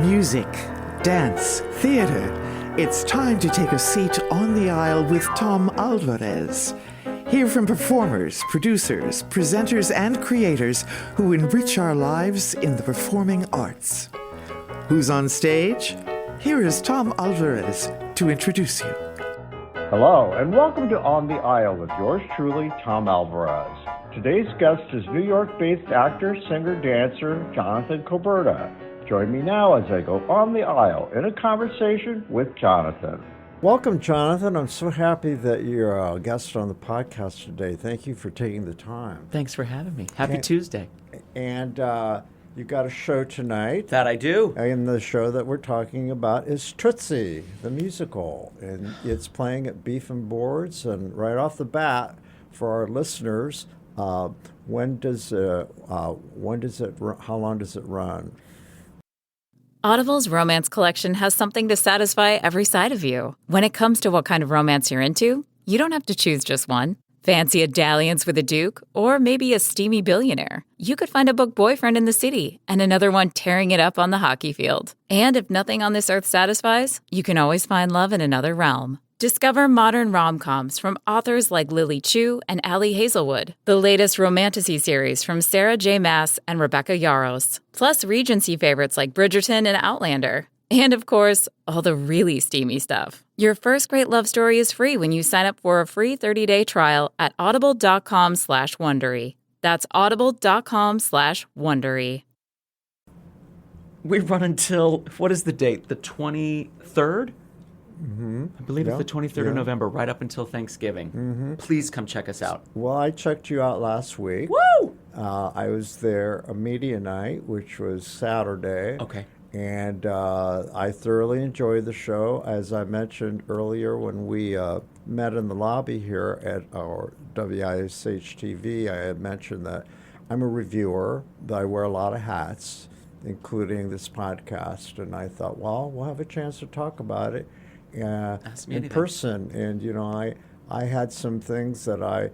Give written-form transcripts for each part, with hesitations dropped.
Music, dance, theater. It's time to take a seat on the aisle with Tom Alvarez. Hear from performers, producers, presenters, and creators who enrich our lives in the performing arts. Who's on stage? Here is Tom Alvarez to introduce you. Hello, and welcome to On the Aisle with yours truly, Tom Alvarez. Today's guest is New York-based actor, singer, dancer, Jonathan Cobrda. Join me now as I go on the aisle in a conversation with Jonathan. Welcome, Jonathan. I'm so happy that you're a guest on the podcast today. Thank you for taking the time. Thanks for having me. Happy Tuesday. And you got a show tonight. That I do. And the show that we're talking about is Tootsie, the musical. And it's playing at Beef and Boards. And right off the bat, for our listeners, how long does it run? Audible's romance collection has something to satisfy every side of you. When it comes to what kind of romance you're into, you don't have to choose just one. Fancy a dalliance with a duke, or maybe a steamy billionaire. You could find a book boyfriend in the city and another one tearing it up on the hockey field. And if nothing on this earth satisfies, you can always find love in another realm. Discover modern rom-coms from authors like Lily Chu and Ali Hazelwood, the latest romantasy series from Sarah J. Maas and Rebecca Yarros, plus Regency favorites like Bridgerton and Outlander. And of course, all the really steamy stuff. Your first great love story is free when you sign up for a free 30-day trial at audible.com/Wondery. That's audible.com/Wondery. We run until, what is the date? The 23rd? Mm-hmm. I believe it's the 23rd of November, right up until Thanksgiving. Mm-hmm. Please come check us out. Well, I checked you out last week. Woo! I was there a media night, which was Saturday. Okay. And I thoroughly enjoyed the show. As I mentioned earlier when we met in the lobby here at our WISH TV, I had mentioned that I'm a reviewer, that I wear a lot of hats, including this podcast. And I thought, well, we'll have a chance to talk about it in person. And, you know, I had some things that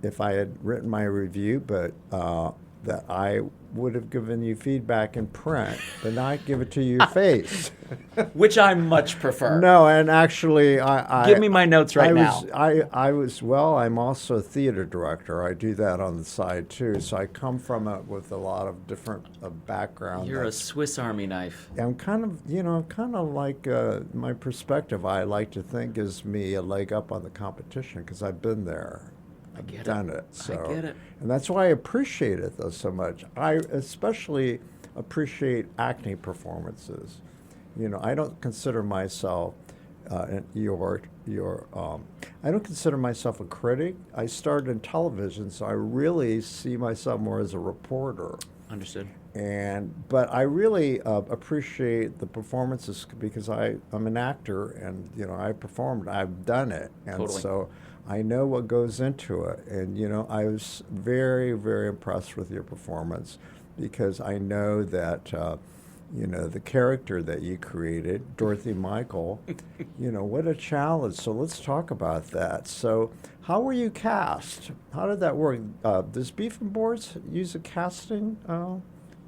if I had written my review, but that I would have given you feedback in print, but not give it to your face. Which I much prefer. No, and actually, give me my notes now. I'm also a theater director. I do that on the side too, so I come from it with a lot of different background. You're a Swiss Army knife. I'm kind of like my perspective, I like to think, gives me a leg up on the competition because I've been there. I've done it. So. I get it. And that's why I appreciate it, though, so much. I especially appreciate acting performances. You know, I don't consider myself I don't consider myself a critic. I started in television, so I really see myself more as a reporter. Understood. But I really appreciate the performances because I'm an actor, and you know I performed. I've done it, and Totally. So I know what goes into it. And you know, I was very, very impressed with your performance because I know that you know the character that you created, Dorothy Michael. You know what a challenge. So let's talk about that. So how were you cast? How did that work? Does Beef and Boards use a casting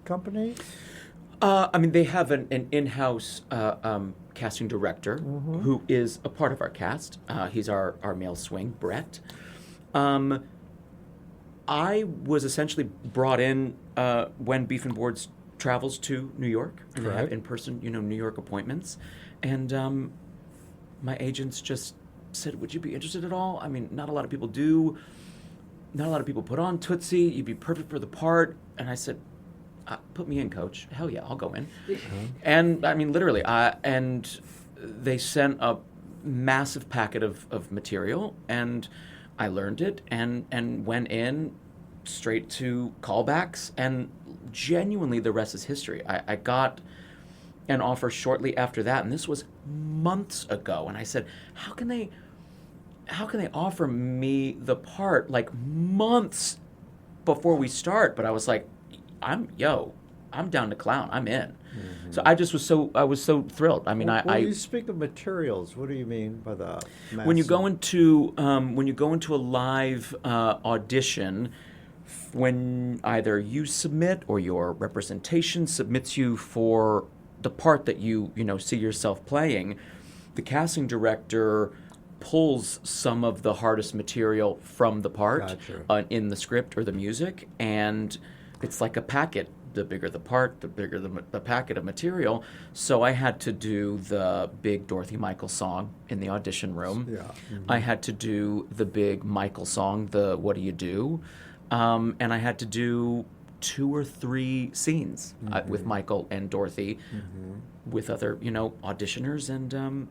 company? I mean, they have an in-house casting director who is a part of our cast. He's our male swing, Brett. I was essentially brought in when Beef and Boards travels to New York. And they have in-person, New York appointments. And my agents just said, would you be interested at all? I mean, not a lot of people do. Not a lot of people put on Tootsie. You'd be perfect for the part. And I said, put me in, coach. Hell yeah, I'll go in. And I mean, literally, and they sent a massive packet of material, and I learned it and went in straight to callbacks, and genuinely the rest is history. I got an offer shortly after that, and this was months ago, and I said, how can they offer me the part like months before we start? But I was like, I'm down to clown. I'm in. Mm-hmm. So I was so thrilled. I mean, when you speak of materials, what do you mean by that? When you go into a live audition, when either you submit or your representation submits you for the part that you see yourself playing, the casting director pulls some of the hardest material from the part in the script or the music, and it's like a packet. The bigger the part, the bigger the packet of material. So I had to do the big Dorothy Michael song in the audition room. Yeah. Mm-hmm. I had to do the big Michael song, the What Do You Do? And I had to do 2 or 3 scenes with Michael and Dorothy with other, auditioners, and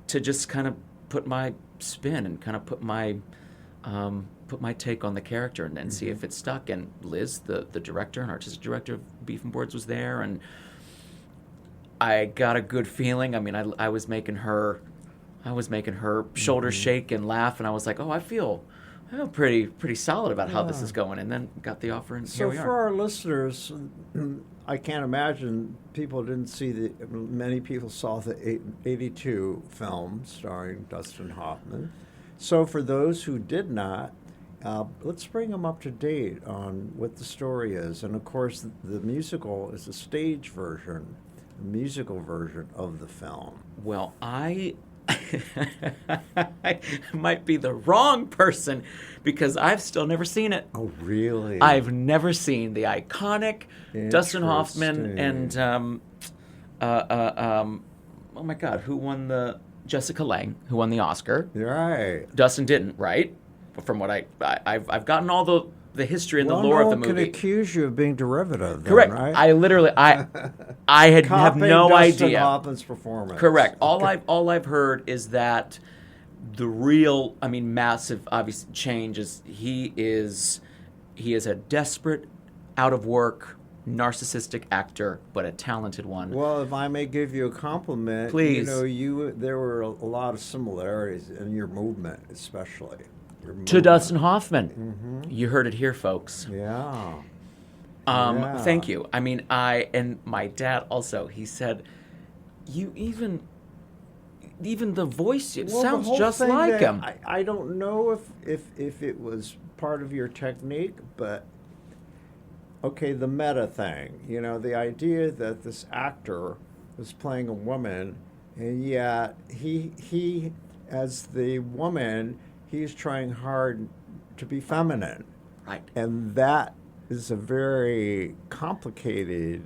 to just kind of put my spin and kind of put my take on the character and see if it stuck. And Liz, the director and artistic director of Beef and Boards, was there, and I got a good feeling. I mean, I was making her shoulders shake and laugh, and I was like, oh, I feel pretty solid about how this is going, and then got the offer, and here we are. So for our listeners, I can't imagine people didn't see many people saw the 82 film starring Dustin Hoffman. So for those who did not, let's bring them up to date on what the story is. And of course, the musical is a stage version, a musical version of the film. Well, I might be the wrong person because I've still never seen it. Oh, really? I've never seen the iconic Dustin Hoffman and oh my God, who won the Jessica Lange, who won the Oscar. Right. Dustin didn't, right? From what I've gotten all the history and the lore of the movie. No one can accuse you of being derivative. Then, correct. Right? I literally have no Dustin idea. Hoffman's performance. Correct. All I've heard is that the real, massive, obvious change is he is a desperate, out of work, narcissistic actor, but a talented one. Well, if I may give you a compliment, please. There were a lot of similarities in your movement, especially. To Dustin Hoffman. Mm-hmm. You heard it here, folks. Yeah. Thank you. And my dad also, he said, you even the voice, it sounds just like him. I don't know if it was part of your technique, but okay, the meta thing, the idea that this actor was playing a woman, and yet he as the woman, he's trying hard to be feminine. Right. And that is a very complicated,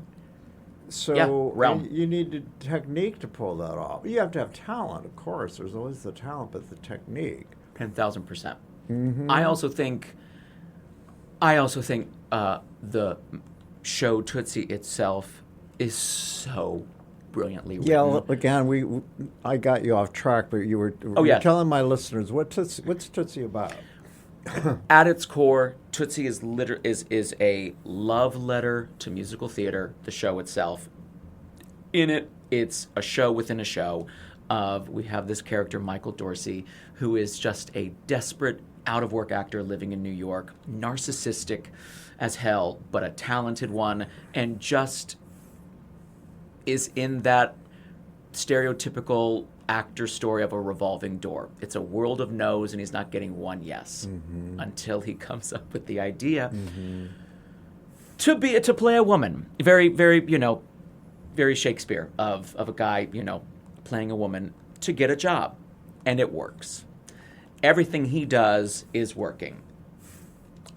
realm. You need a technique to pull that off. You have to have talent, of course. There's always the talent, but the technique. 10,000%. Mm-hmm. I also think the show Tootsie itself is so brilliantly written. Yeah, again, I got you off track, but you were telling my listeners what's Tootsie about. At its core, Tootsie is a love letter to musical theater. The show itself, in it, it's a show within a show. We have this character Michael Dorsey, who is just a desperate, out of work actor living in New York, narcissistic as hell, but a talented one, and just is in that stereotypical actor story of a revolving door. It's a world of no's, and he's not getting one yes until he comes up with the idea to play a woman. Very, very, very Shakespeare of a guy, playing a woman to get a job, and it works. Everything he does is working.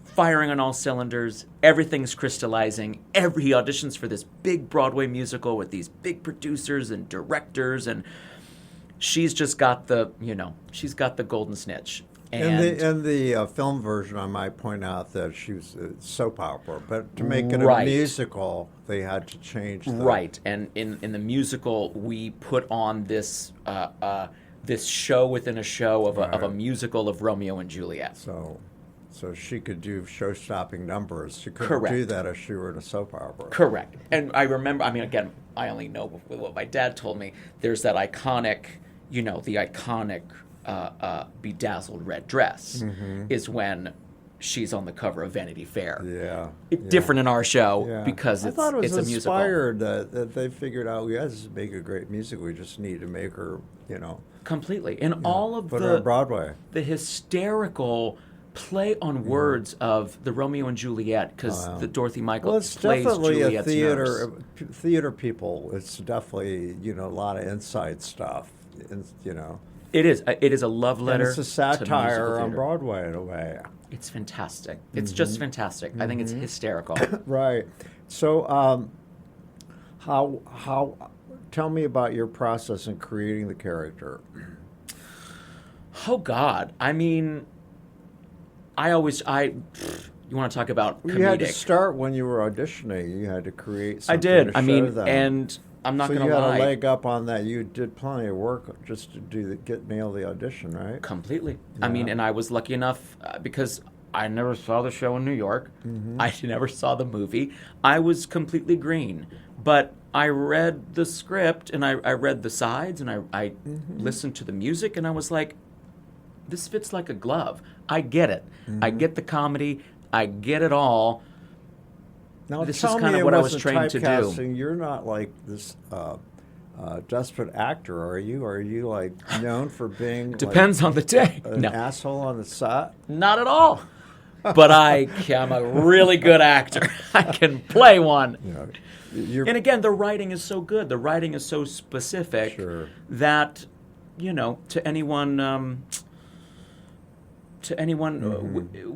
Firing on all cylinders, everything's crystallizing. He auditions for this big Broadway musical with these big producers and directors, and she's just got the golden snitch. And the film version, I might point out that she was a soap opera, but to make it a musical, they had to change the... Right, and in the musical, we put on this this show within a show of a musical of Romeo and Juliet. So she could do show-stopping numbers. She couldn't do that if she were in a soap opera. Correct. And I remember, again, I only know what my dad told me. There's that iconic, the iconic bedazzled red dress is when she's on the cover of Vanity Fair. Yeah. Different in our show because it's a musical. I thought it was inspired that they figured out, this would make a great music. We just need to make her, Completely. And all of put her on Broadway. The hysterical play on words of the Romeo and Juliet, because the Dorothy Michael Well, it's plays definitely Juliet's a nurse. theater people. It's definitely, a lot of inside stuff, It is. It is a love And letter. it's a to musical satire on theater. Broadway in a way. It's fantastic. It's just fantastic. I think it's hysterical. Right. So, tell me about your process in creating the character. Oh God! I mean, you want to talk about comedic? You had to start when you were auditioning. You had to create I something did. to I show mean, them. and I'm not so going you to had lie. a leg up on that. You did plenty of work just to nail the audition, right? Completely. I mean, and I was lucky enough because I never saw the show in New York. I never saw the movie. I was completely green. But I read the script and I read the sides and I listened to the music and I was like, this fits like a glove. I get it. I get the comedy. I get it all. Now, This tell is kind me of it what I was wasn't trained to do. typecasting. You're not like this desperate actor, are you? Are you like known for being Depends on the day. an No, asshole on the set? not at all. But I'm a really good actor. I can play one. You're, And again, the writing is so good. The writing is so specific Sure. that, to anyone,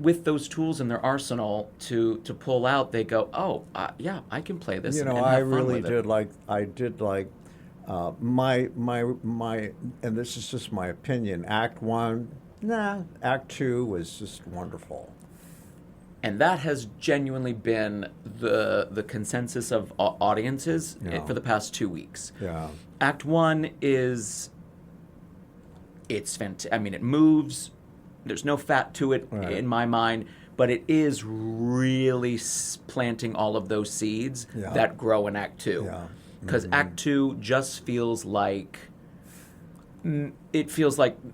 with those tools in their arsenal to pull out, they go, oh, yeah, I can play this. and I have fun really with it. did like my and this is just my opinion. Act 1, Act 2 was just wonderful. And that has genuinely been the consensus of audiences for the past 2 weeks. Yeah. Act 1 it's fantastic. I mean, it moves. There's no fat to it in my mind, but it is really planting all of those seeds that grow in Act 2. Yeah. Because Act 2 just feels like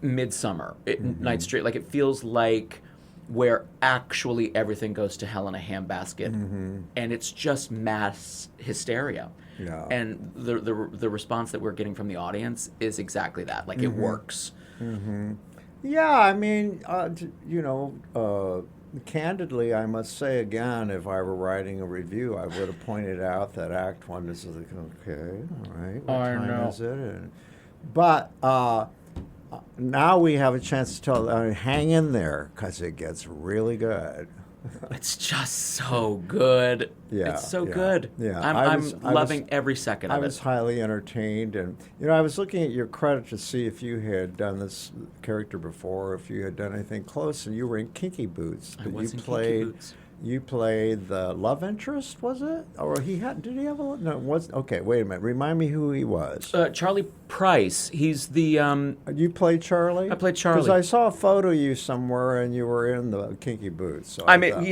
Midsummer, Night Street. Like it feels like where actually everything goes to hell in a handbasket, and it's just mass hysteria. Yeah. And the response that we're getting from the audience is exactly that. Like it works. Yeah, I mean, candidly, I must say again, if I were writing a review, I would have pointed out that Act 1 is like, okay, all right, what I time know. is it? But now we have a chance to tell, hang in there, because it gets really good. It's just so good. Yeah, It's so yeah, good. yeah. I'm loving every second I of was it. highly entertained, and I was looking at your credit to see if you had done this character before, if you had done anything close, and you were in Kinky Boots. I But was you in Kinky played, Boots. You played the love interest, was it? Or did he have a no? Okay, wait a minute. Remind me who he was. Charlie Price. He's the You played Charlie. I played Charlie. Because I saw a photo of you somewhere, and you were in the Kinky Boots. So I mean, thought,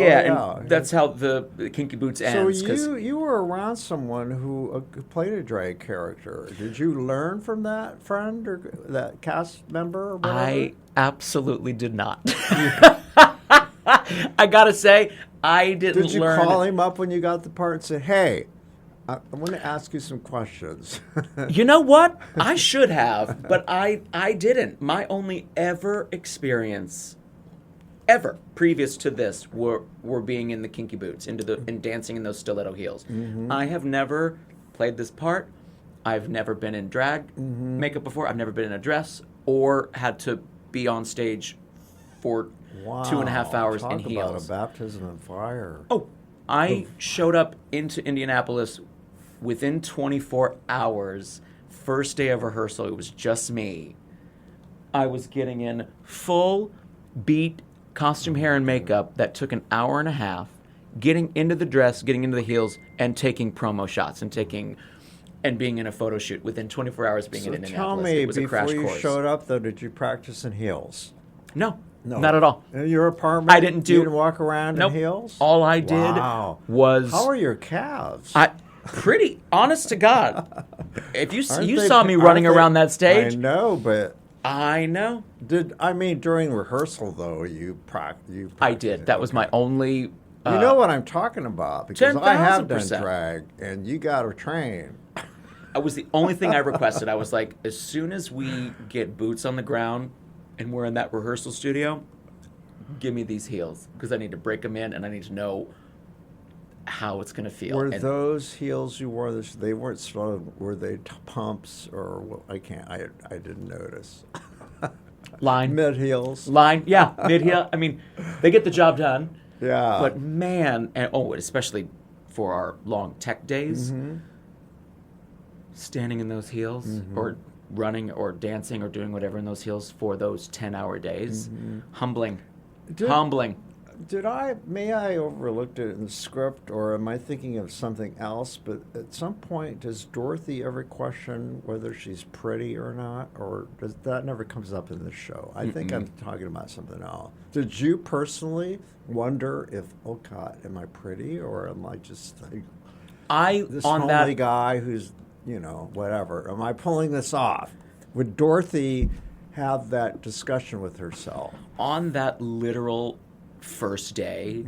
and that's how the Kinky Boots So ends. 'cause you were around someone who played a drag character. Did you learn from that friend or that cast member? Or whatever? I absolutely did not. I gotta say, I didn't Did you learn. call him up when you got the part and say, "Hey, I want to ask you some questions"? You know what? I should have, but I didn't. My only experience previous to this were being in the Kinky Boots, and dancing in those stiletto heels. I have never played this part. I've never been in drag makeup before. I've never been in a dress or had to be on stage for 2.5 hours Talk in about heels. a baptism of fire. Oh, I showed up into Indianapolis within 24 hours. First day of rehearsal, it was just me. I was getting in full beat costume, hair, and makeup that took an hour and a half, getting into the dress, getting into the heels, and taking promo shots and being in a photo shoot within 24 hours being in So Indianapolis. tell me, It was a before crash you course. showed up, though, did you practice in heels? No, not at all. In your apartment? I didn't do- You didn't walk around Nope. in heels? All I did Wow. was... How are your calves? Pretty honest to God. If you Aren't you they- saw me aren't running they- around that stage, I know, but I know. during rehearsal though, you practiced. I did. That was my only. You know what I'm talking about because I have done 10,000%. drag, and you got to train. I was the only thing I requested. I was like, as soon as we get boots on the ground and we're in that rehearsal studio, give me these heels because I need to break them in and I need to know how it's going to feel. Were And those heels you wore? They weren't sort of. Were they pumps or what? I didn't notice. line. Mid heels. Line. Yeah. Mid heel. I mean, they get the job done. Yeah. But man, and especially for our long tech days, standing in those heels or running or dancing or doing whatever in those heels for those 10-hour days, humbling. Humbling. May I overlooked it in the script, or am I thinking of something else? But at some point, does Dorothy ever question whether she's pretty or not? Or that never comes up in the show? I think I'm talking about something else. Did you personally wonder if, oh God, am I pretty? Or am I just like this homely guy who's, whatever? Am I pulling this off? Would Dorothy have that discussion with herself? On that literal first day,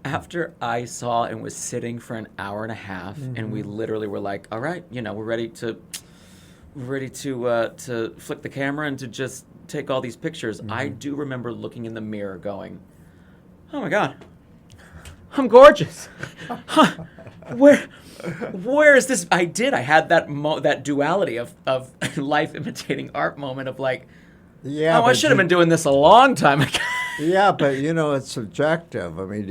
after I saw and was sitting for an hour and a half, and we literally were like, all right, we're ready to flick the camera and to just take all these pictures. I do remember looking in the mirror going, oh my God, I'm gorgeous. Where is this? I had that duality of life imitating art moment of like, yeah, I should have been doing this a long time ago. Yeah, but it's subjective. I mean,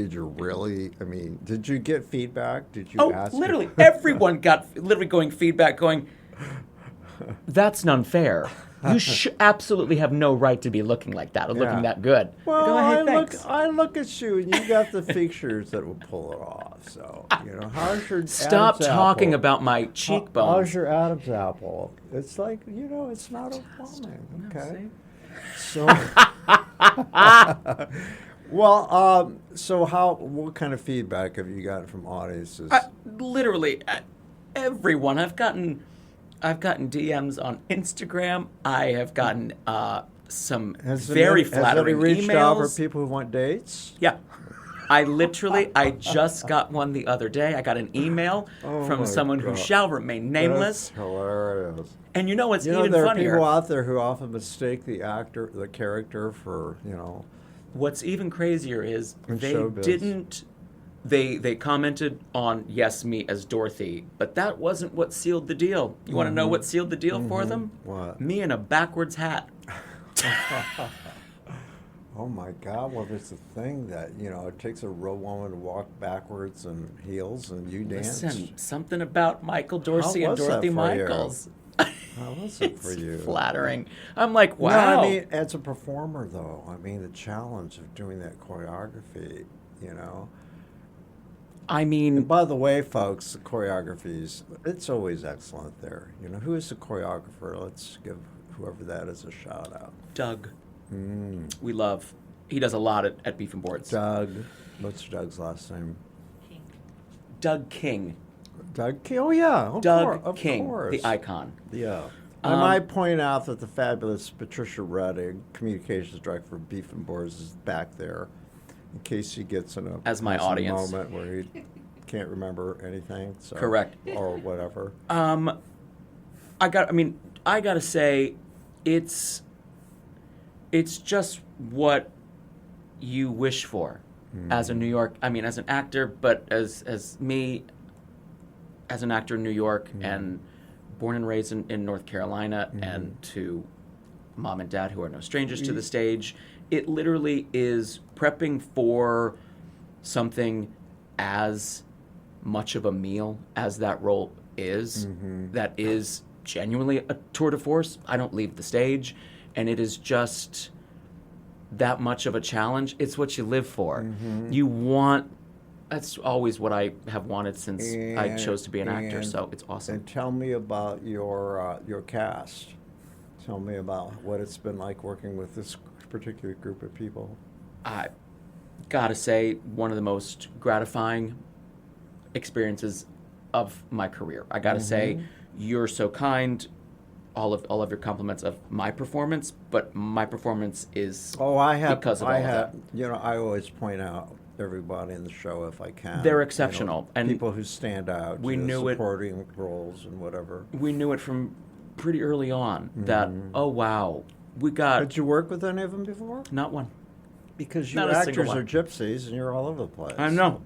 did you get feedback? Did you ask? Literally, everyone got going feedback going, that's unfair. You absolutely have no right to be looking like that or looking that good. Well, I look at you, and you got the features that will pull it off. So, how's your Stop Adam's talking apple? about my cheekbones. How's your Adam's apple? It's like, it's not overwhelming. Okay. So, well, what kind of feedback have you gotten from audiences? Literally, everyone. I've gotten DMs on Instagram. I have gotten some very flattering emails. Has reached out for emails. people who want dates? Yeah. I just got one the other day. I got an email from someone who shall remain nameless. That's hilarious. And what's even there funnier? There are people out there who often mistake the character for, What's even crazier is they showbiz. didn't. They commented on me as Dorothy, but that wasn't what sealed the deal. You want to know what sealed the deal for them? What? Me in a backwards hat. Oh my God! Well, there's a thing that it takes a real woman to walk backwards in heels, and you dance. Listen, something about Michael Dorsey and Dorothy Michaels. How was it for you? Flattering. I'm like, wow. No, I mean, as a performer, though, the challenge of doing that choreography, I mean, and by the way, folks, the choreographies, it's always excellent there. Who is the choreographer? Let's give whoever that is a shout out. Doug. We love. He does a lot at Beef and Boards. Doug. What's Doug's last name? Doug King. Doug King. Oh yeah. Doug King, course. the icon. Yeah. I might point out that the fabulous Patricia Redding, communications director for Beef and Boards, is back there, in case he gets in a audience moment where he can't remember anything. So, correct. Or whatever. I gotta say, it's just what you wish for as a New York. As an actor, but as me, as an actor in New York and born and raised in North Carolina, and to mom and dad who are no strangers to the stage, it literally is prepping for something as much of a meal as that role is. That is genuinely a tour de force. I don't leave the stage. And it is just that much of a challenge. It's what you live for. You want. That's always what I have wanted since I chose to be an actor. So it's awesome. And tell me about your cast. Tell me about what it's been like working with this particular group of people. I gotta say, one of the most gratifying experiences of my career. I gotta say, you're so kind. All of your compliments of my performance, but my performance is because of all of that. I always point out everybody in the show if I can. They're exceptional, and people who stand out. We knew supporting roles and whatever. We knew it from pretty early on that oh wow, we got Did you work with any of them before? not one. Because you Not a single actors one. are gypsies and you're all over the place. I know.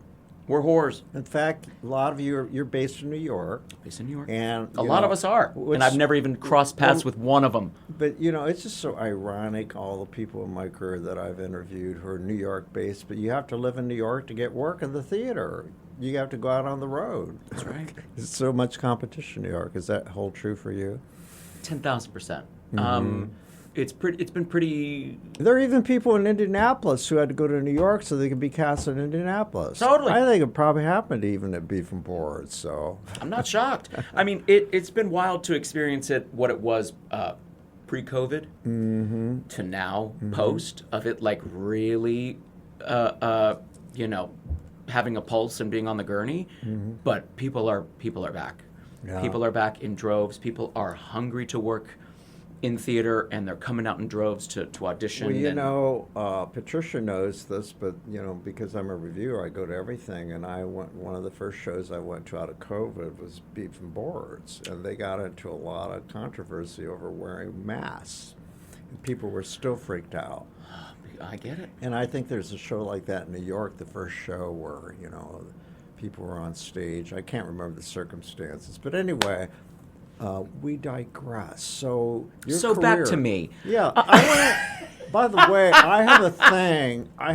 We're whores. In fact, a lot of you you're based in New York. Based in New York. And A lot of us are. And I've never even crossed paths with one of them. But you know, it's just so ironic. All the people in my career that I've interviewed who are New York based, but you have to live in New York to get work in the theater. You have to go out on the road. That's right. There's so much competition in New York. Is that hold true for you? 10,000%. Mm-hmm. It's been pretty. There are even people in Indianapolis who had to go to New York so they could be cast in Indianapolis. Totally. I think it probably happened even at Beef and Boards. So I'm not shocked. I mean, it's been wild to experience it. What it was pre-COVID to now post of it, like really, having a pulse and being on the gurney. But people are back. Yeah. People are back in droves. People are hungry to work in theater, and they're coming out in droves to audition. Well, you know, Patricia knows this, but, you know, because I'm a reviewer, I go to everything, and one of the first shows I went to out of COVID was Beef and Boards, and they got into a lot of controversy over wearing masks, and people were still freaked out. I get it. And I think there's a show like that in New York, the first show where, you know, people were on stage. I can't remember the circumstances, but anyway... we digress. So your So career, back to me. Yeah. By the way, I have a thing. I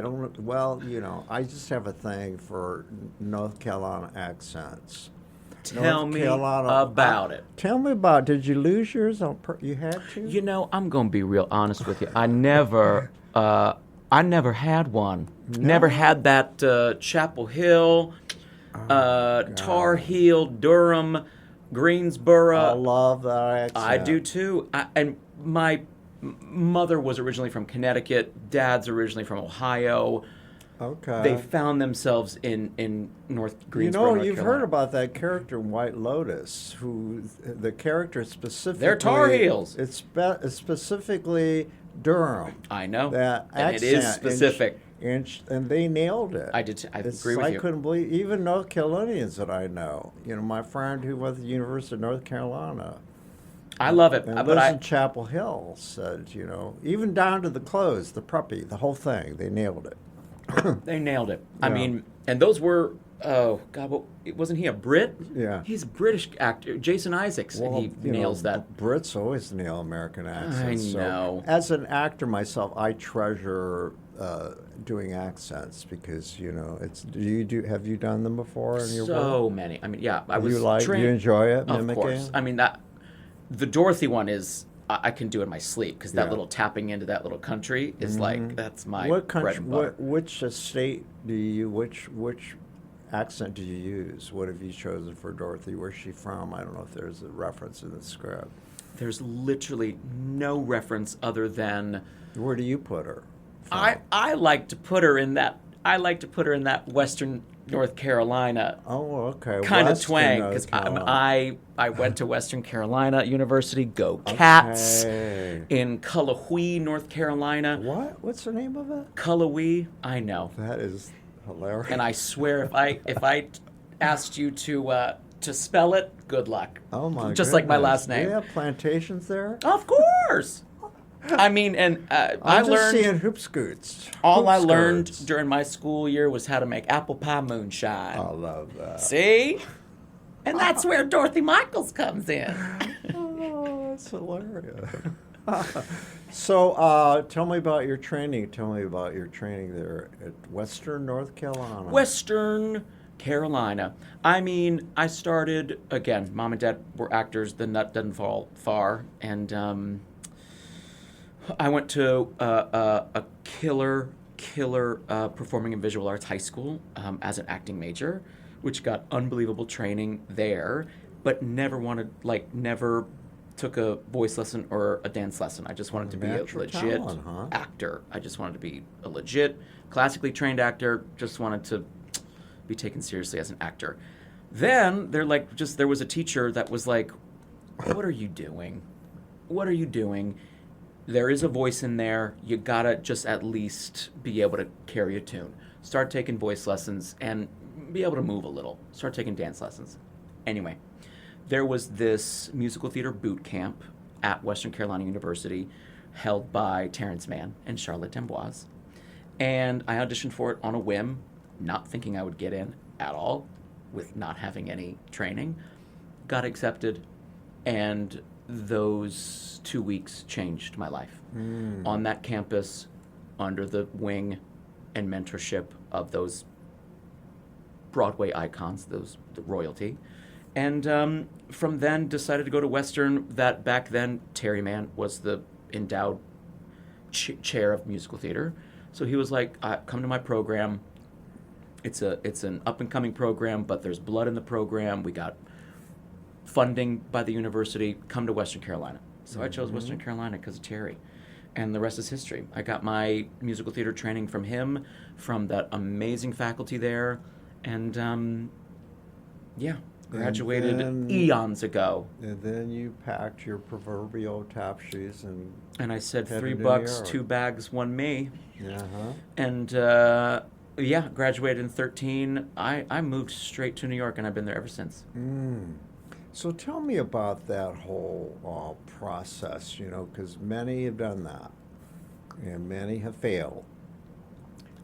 don't. Well, you know, I just have a thing for North Carolina accents. Tell me about it. Tell me about. Did you lose yours? You had to. You know, I'm gonna be real honest with you. I never had one. No? Never had that Chapel Hill. Tar Heel, Durham, Greensboro. I love that accent. I do too. And my mother was originally from Connecticut. Dad's originally from Ohio. Okay. They found themselves in North Greensboro. You know, North you've Carolina. heard about that character in White Lotus, who the character specifically... They're Tar Heels. It's specifically Durham. I know. That and accent, it is specific. And they nailed it. I agree with you. I couldn't believe, even North Carolinians that I know. You know, my friend who went to the University of North Carolina. I love it. And But lives in Chapel Hill said, you know, even down to the clothes, the preppy, the whole thing, they nailed it. they nailed it. I Yeah. mean, and those were, oh, God, wasn't he a Brit? Yeah. He's a British actor. Jason Isaacs, and he you nails know, that. Brits always nail American accents. I know. So, as an actor myself, I treasure doing accents because, you know, it's. Have you done them before in your work? So many. I mean, yeah, I was trained. You enjoy it, Of mimicking? course. I mean, the Dorothy one is, I can do it in my sleep because that Yeah. little tapping into that little country is like, that's my What bread country? and butter. Which state do you? Which accent do you use? What have you chosen for Dorothy? Where's she from? I don't know if there's a reference in the script. There's literally no reference other than Where do you put her? I like to put her in that. I like to put her in that Western North Carolina Oh, okay. kind of Western twang North because Carolina. I went to Western Carolina University. Go Cats! Okay. In Cullowhee, North Carolina. What? What's the name of it? Cullowhee, I know. That is hilarious. And I swear, if I asked you to spell it, good luck. Oh my! Just like my goodness. last name. Do they have plantations there? Of course. I mean, and I I'm just learned seeing hoop scoots. all Hoop I learned skirts. during my school year was how to make apple pie moonshine. I love that. See? And that's where Dorothy Michaels comes in. Oh, that's hilarious. So, tell me about your training. Tell me about your training there at Western North Carolina. Western Carolina. I mean, I started, again, mom and dad were actors, the nut doesn't fall far, and I went to a killer performing and visual arts high school as an acting major, which got unbelievable training there, but never took a voice lesson or a dance lesson. I just wanted to be a Natural legit talent, huh? actor. I just wanted to be a legit, classically trained actor, just wanted to be taken seriously as an actor. Then there was a teacher that was like, what are you doing? What are you doing? There is a voice in there. You gotta just at least be able to carry a tune. Start taking voice lessons and be able to move a little. Start taking dance lessons. Anyway, there was this musical theater boot camp at Western Carolina University, held by Terrence Mann and Charlotte D'Amboise. And I auditioned for it on a whim, not thinking I would get in at all, with not having any training. Got accepted, and those 2 weeks changed my life. On that campus, under the wing and mentorship of those Broadway icons, the royalty. And from then decided to go to Western. That back then, Terry Mann was the endowed chair of musical theater. So he was like, come to my program. It's an up-and-coming program, but there's blood in the program. We got funding by the university. Come to Western Carolina. So I chose Western Carolina because of Terry. And the rest is history. I got my musical theater training from him, from that amazing faculty there. And, graduated eons ago. And then you packed your proverbial tap shoes and I said, headed to $3, New 2 bags, 1 me. Uh-huh. And, graduated in 13. I moved straight to New York, and I've been there ever since. So tell me about that whole process, because many have done that, and many have failed,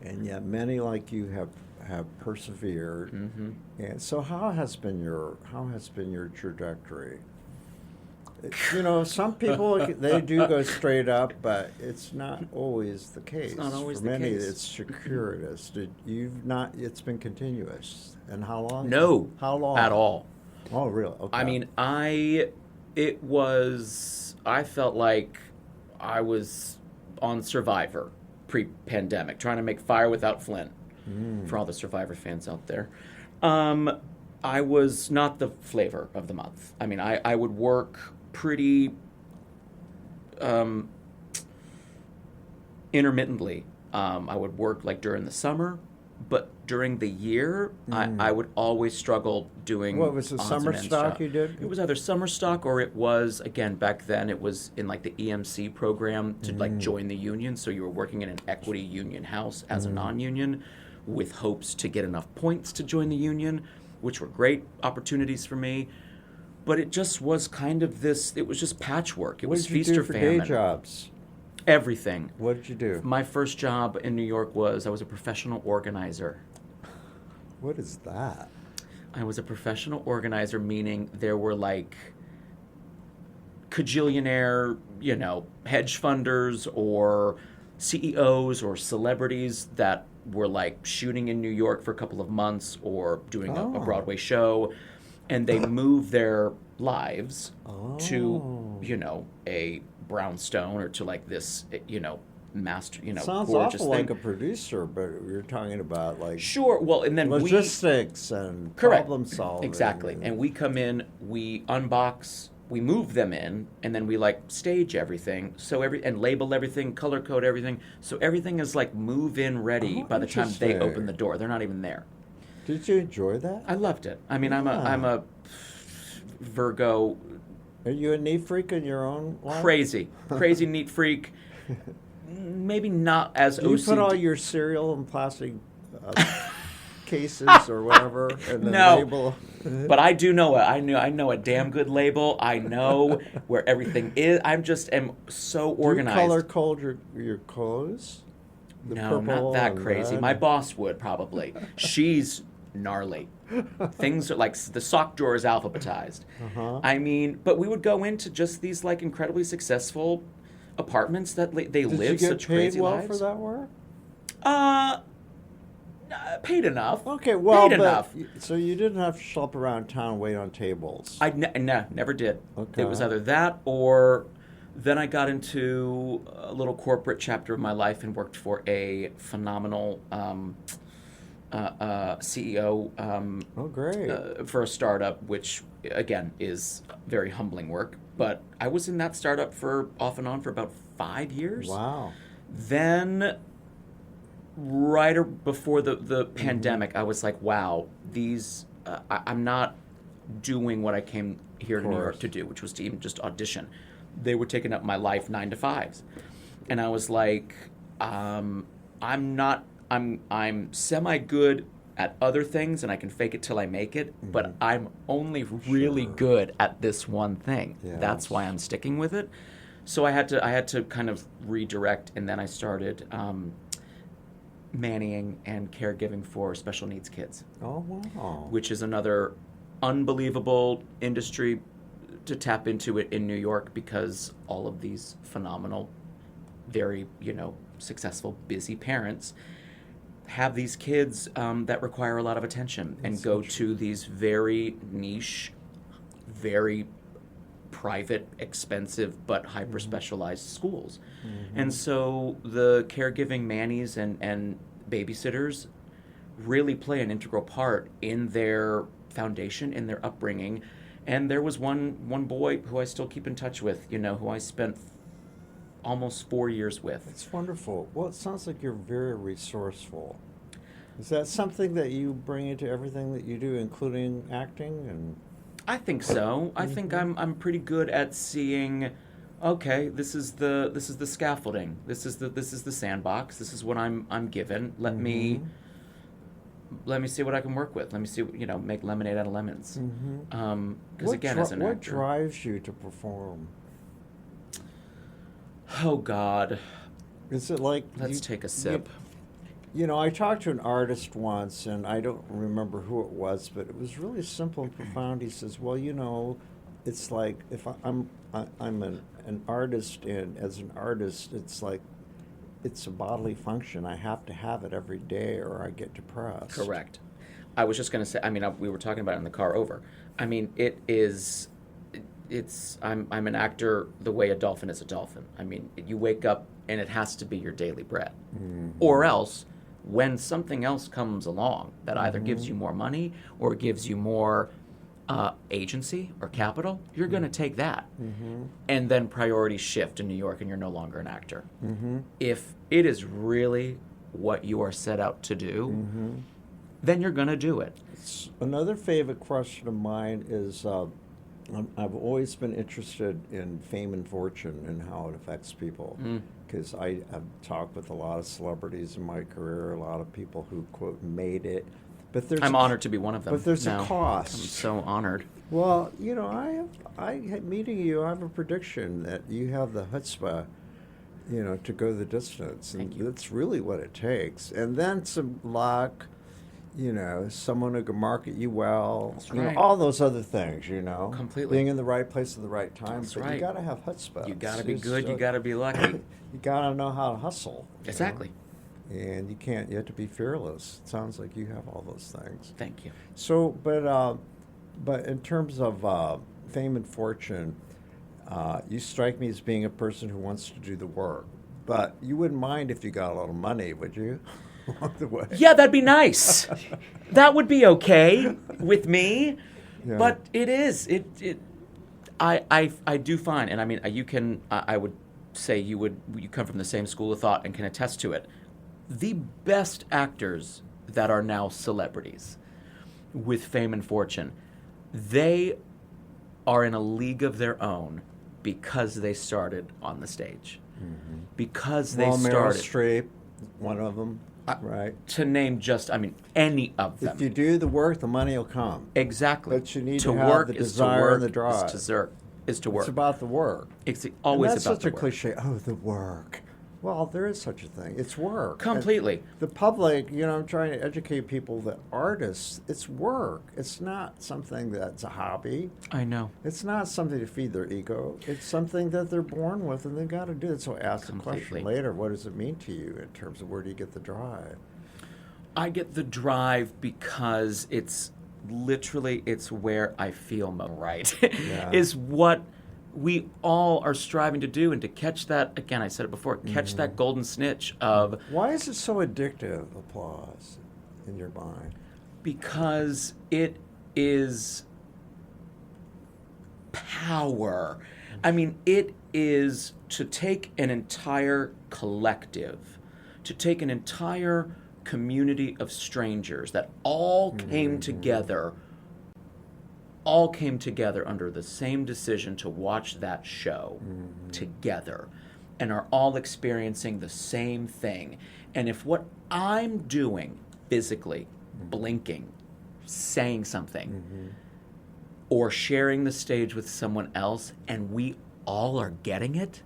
and yet many like you have persevered. And so how has been your trajectory? Some people, they do go straight up, but it's not always the case. It's not always For the many, case. it's circuitous. It's been continuous. And how long? No. How long? At all. Oh, really? Okay. I mean, I felt like I was on Survivor pre-pandemic, trying to make fire without Flint, for all the Survivor fans out there. I was not the flavor of the month. I mean, I would work pretty intermittently. I would work like during the summer, but during the year, I would always struggle doing. What was the odds summer and ends stock job. you did? It was either summer stock, or it was, again, back then it was in like the EMC program to like join the union. So you were working in an equity union house as a non-union, with hopes to get enough points to join the union, which were great opportunities for me. But it just was kind of it was just patchwork. It was feast or famine. What did you do for day jobs? Everything. What did you do? My first job in New York I was a professional organizer. What is that? I was a professional organizer, meaning there were like cajillionaire, hedge funders or CEOs or celebrities that were like shooting in New York for a couple of months or doing a Broadway show, and they moved their lives to, a brownstone or to like this, master, Sounds gorgeous awful thing. like a producer, but you're talking about like Sure. Well, and then logistics and correct. problem solving. Exactly. And we come in, we unbox, we move them in, and then we like stage everything, and label everything, color code everything, so everything is like move-in ready by the time they open the door. They're not even there. Did you enjoy that? I loved it. I mean, I'm a Virgo. Are you a neat freak in your own life? Crazy neat freak. Maybe not as Do you OCD. put all your cereal in plastic cases or whatever, and then No. label? But I do know I know a damn good label. I know where everything is. I'm so organized. Do you color code your clothes? The No, purple not that and crazy. red? My boss would probably. She's gnarly. Things are like the sock drawer is alphabetized. I mean, but we would go into just these like incredibly successful apartments that they live Did you get such paid crazy well lives. for that work? Paid enough. Okay, well, paid enough. So you didn't have to schlep around town and wait on tables. I never did. Okay. It was either that or then I got into a little corporate chapter of my life and worked for a phenomenal CEO Oh, great. for a startup, which again is very humbling work. But I was in that startup off and on for about 5 years. Wow. Then, right before the pandemic, I was like, wow, I'm not doing what I came here to New York to do, which was to even just audition. They were taking up my life 9 to 5s. And I was like, I'm semi-good at other things and I can fake it till I make it, but I'm only really good at this one thing. Yes. That's why I'm sticking with it. So I had to kind of redirect, and then I started nannying and caregiving for special needs kids. Oh, wow. Which is another unbelievable industry to tap into it in New York, because all of these phenomenal, very, successful, busy parents have these kids that require a lot of attention and go to these very niche, very private, expensive, but hyper-specialized schools. And so the caregiving nannies and babysitters really play an integral part in their foundation, in their upbringing. And there was one boy who I still keep in touch with, who I spent almost 4 years with. It's wonderful. Well, it sounds like you're very resourceful. Is that something that you bring into everything that you do, including acting? And I think so. I think I'm pretty good at seeing, okay, this is the scaffolding. This is the sandbox. This is what I'm given. Let me see what I can work with. Let me see, make lemonade out of lemons. Because again, as an actor, what drives you to perform? Oh God. Is it like Let's take a sip. I talked to an artist once, and I don't remember who it was, but it was really simple and profound. He says, "Well, it's like if I'm an artist, and as an artist, it's like it's a bodily function. I have to have it every day, or I get depressed." Correct. I was just going to say. We were talking about it in the car over. It is. I'm an actor the way a dolphin is a dolphin. You wake up and it has to be your daily bread, or else when something else comes along that either gives you more money or gives you more agency or capital, you're going to take that. And then priorities shift in New York and you're no longer an actor. If it is really what you are set out to do, then you're going to do it. Another favorite question of mine is, I've always been interested in fame and fortune and how it affects people, because I've talked with a lot of celebrities in my career, a lot of people who, quote, made it. But I'm honored to be one of them. But there's a cost. I'm so honored. Well, meeting you, I have a prediction that you have the chutzpah, to go the distance. And Thank you. That's really what it takes. And then some luck, someone who can market you well. That's right. All those other things, Completely. Being in the right place at the right time. That's but right. You got to have chutzpah. You got to be good. You got to be lucky. You got to know how to hustle. Exactly. And you have to be fearless. It sounds like you have all those things. Thank you. So, but in terms of fame and fortune, you strike me as being a person who wants to do the work. But you wouldn't mind if you got a little money, would you? Along the way. Yeah, that'd be nice. That would be okay with me. Yeah. But it is. I do find, and you can. I would say you come from the same school of thought and can attest to it. The best actors that are now celebrities with fame and fortune, they are in a league of their own because they started on the stage. Because they started. Meryl Streep, one of them, right? To name just, any of them. If you do the work, the money will come. Exactly. But you need to to have work the is desire to work, and the drive. Is to work. It's about the work. It's always and that's about such the a work. cliche. Oh, the work. Well, there is such a thing. It's work. Completely. And the public, I'm trying to educate people that artists, it's work. It's not something that's a hobby. I know. It's not something to feed their ego. It's something that they're born with and they've got to do it. So ask the question later, what does it mean to you in terms of where do you get the drive? I get the drive because it's where I feel most right. Yeah. Is what we all are striving to do, and to catch that, again, I said it before, catch that golden snitch of... Why is it so addictive, applause, in your mind? Because it is power. It is to take an entire collective, to take an entire community of strangers that all came together under the same decision to watch that show together, and are all experiencing the same thing. And if what I'm doing physically blinking, saying something, or sharing the stage with someone else, and we all are getting it,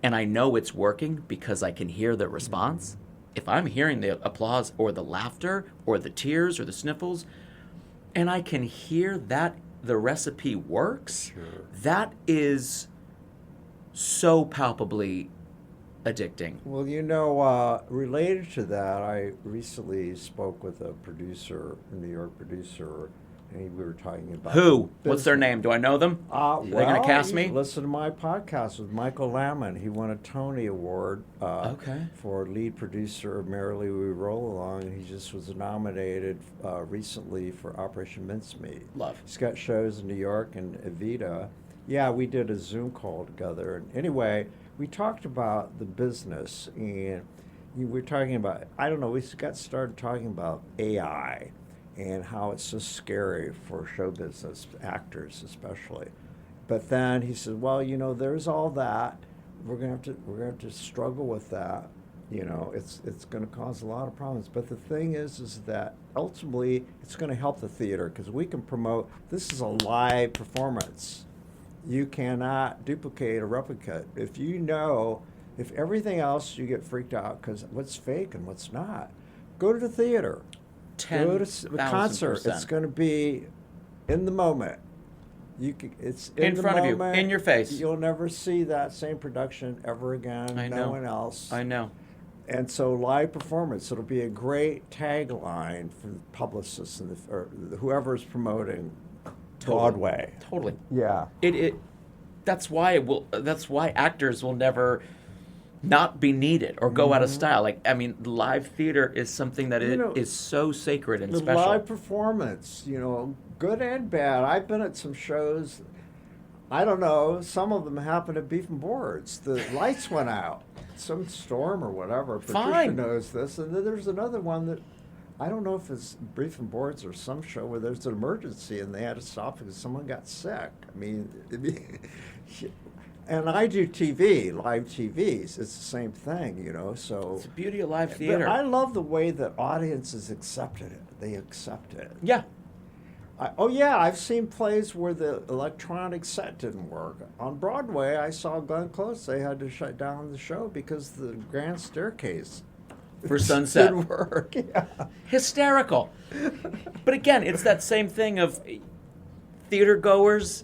and I know it's working because I can hear the response. If I'm hearing the applause or the laughter or the tears or the sniffles, and I can hear that the recipe works, that is so palpably addicting. Well, related to that, I recently spoke with a producer, a New York producer, and we were talking about Who? What's their name? Do I know them? Are they going to cast me? Listen to my podcast with Michael Lambon. He won a Tony Award for lead producer of Merrily We Roll Along, and he just was nominated recently for Operation Mincemeat. Love. He's got shows in New York and Evita. Yeah, we did a Zoom call together. And anyway, we talked about the business, and we're talking about, I don't know, we got started talking about AI and how it's so scary for show business, actors especially. But then he said, well, there's all that. We're gonna have to struggle with that. It's gonna cause a lot of problems. But the thing is that ultimately it's gonna help the theater, because we can promote, this is a live performance. You cannot duplicate or replicate. If everything else you get freaked out because what's fake and what's not, go to the theater. Go to the concert. It's going to be in the moment. It's in the front moment, of you, in your face. You'll never see that same production ever again. I know. No one else. I know. And so live performance, it'll be a great tagline for the publicists and or whoever's promoting Broadway. Totally. Yeah. That's why actors will never not be needed or go out of style. Live theater is something that is so sacred and special. Live performance, good and bad. I've been at some shows, I don't know, some of them happened at Beef and Boards. The lights went out, some storm or whatever. Patricia knows this. And then there's another one that, I don't know if it's Beef and Boards or some show where there's an emergency and they had to stop because someone got sick. And I do TV, live TVs. It's the same thing, so. It's the beauty of live theater. But I love the way that audiences accepted it. They accept it. Yeah. I've seen plays where the electronic set didn't work. On Broadway, I saw Glenn Close. They had to shut down the show because the grand staircase for Sunset didn't work. Yeah. Hysterical. But again, it's that same thing of theater goers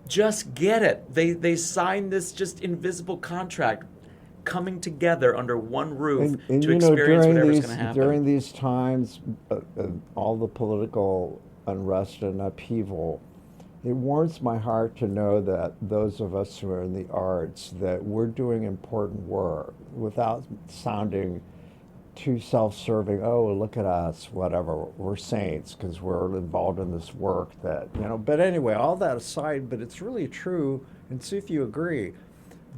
just get it. They sign this just invisible contract coming together under one roof to experience whatever's going to happen. During these times, all the political unrest and upheaval, it warms my heart to know that those of us who are in the arts, that we're doing important work without sounding too self-serving. Oh, look at us, whatever. We're saints because we're involved in this work that, But anyway, all that aside, but it's really true, and see if you agree,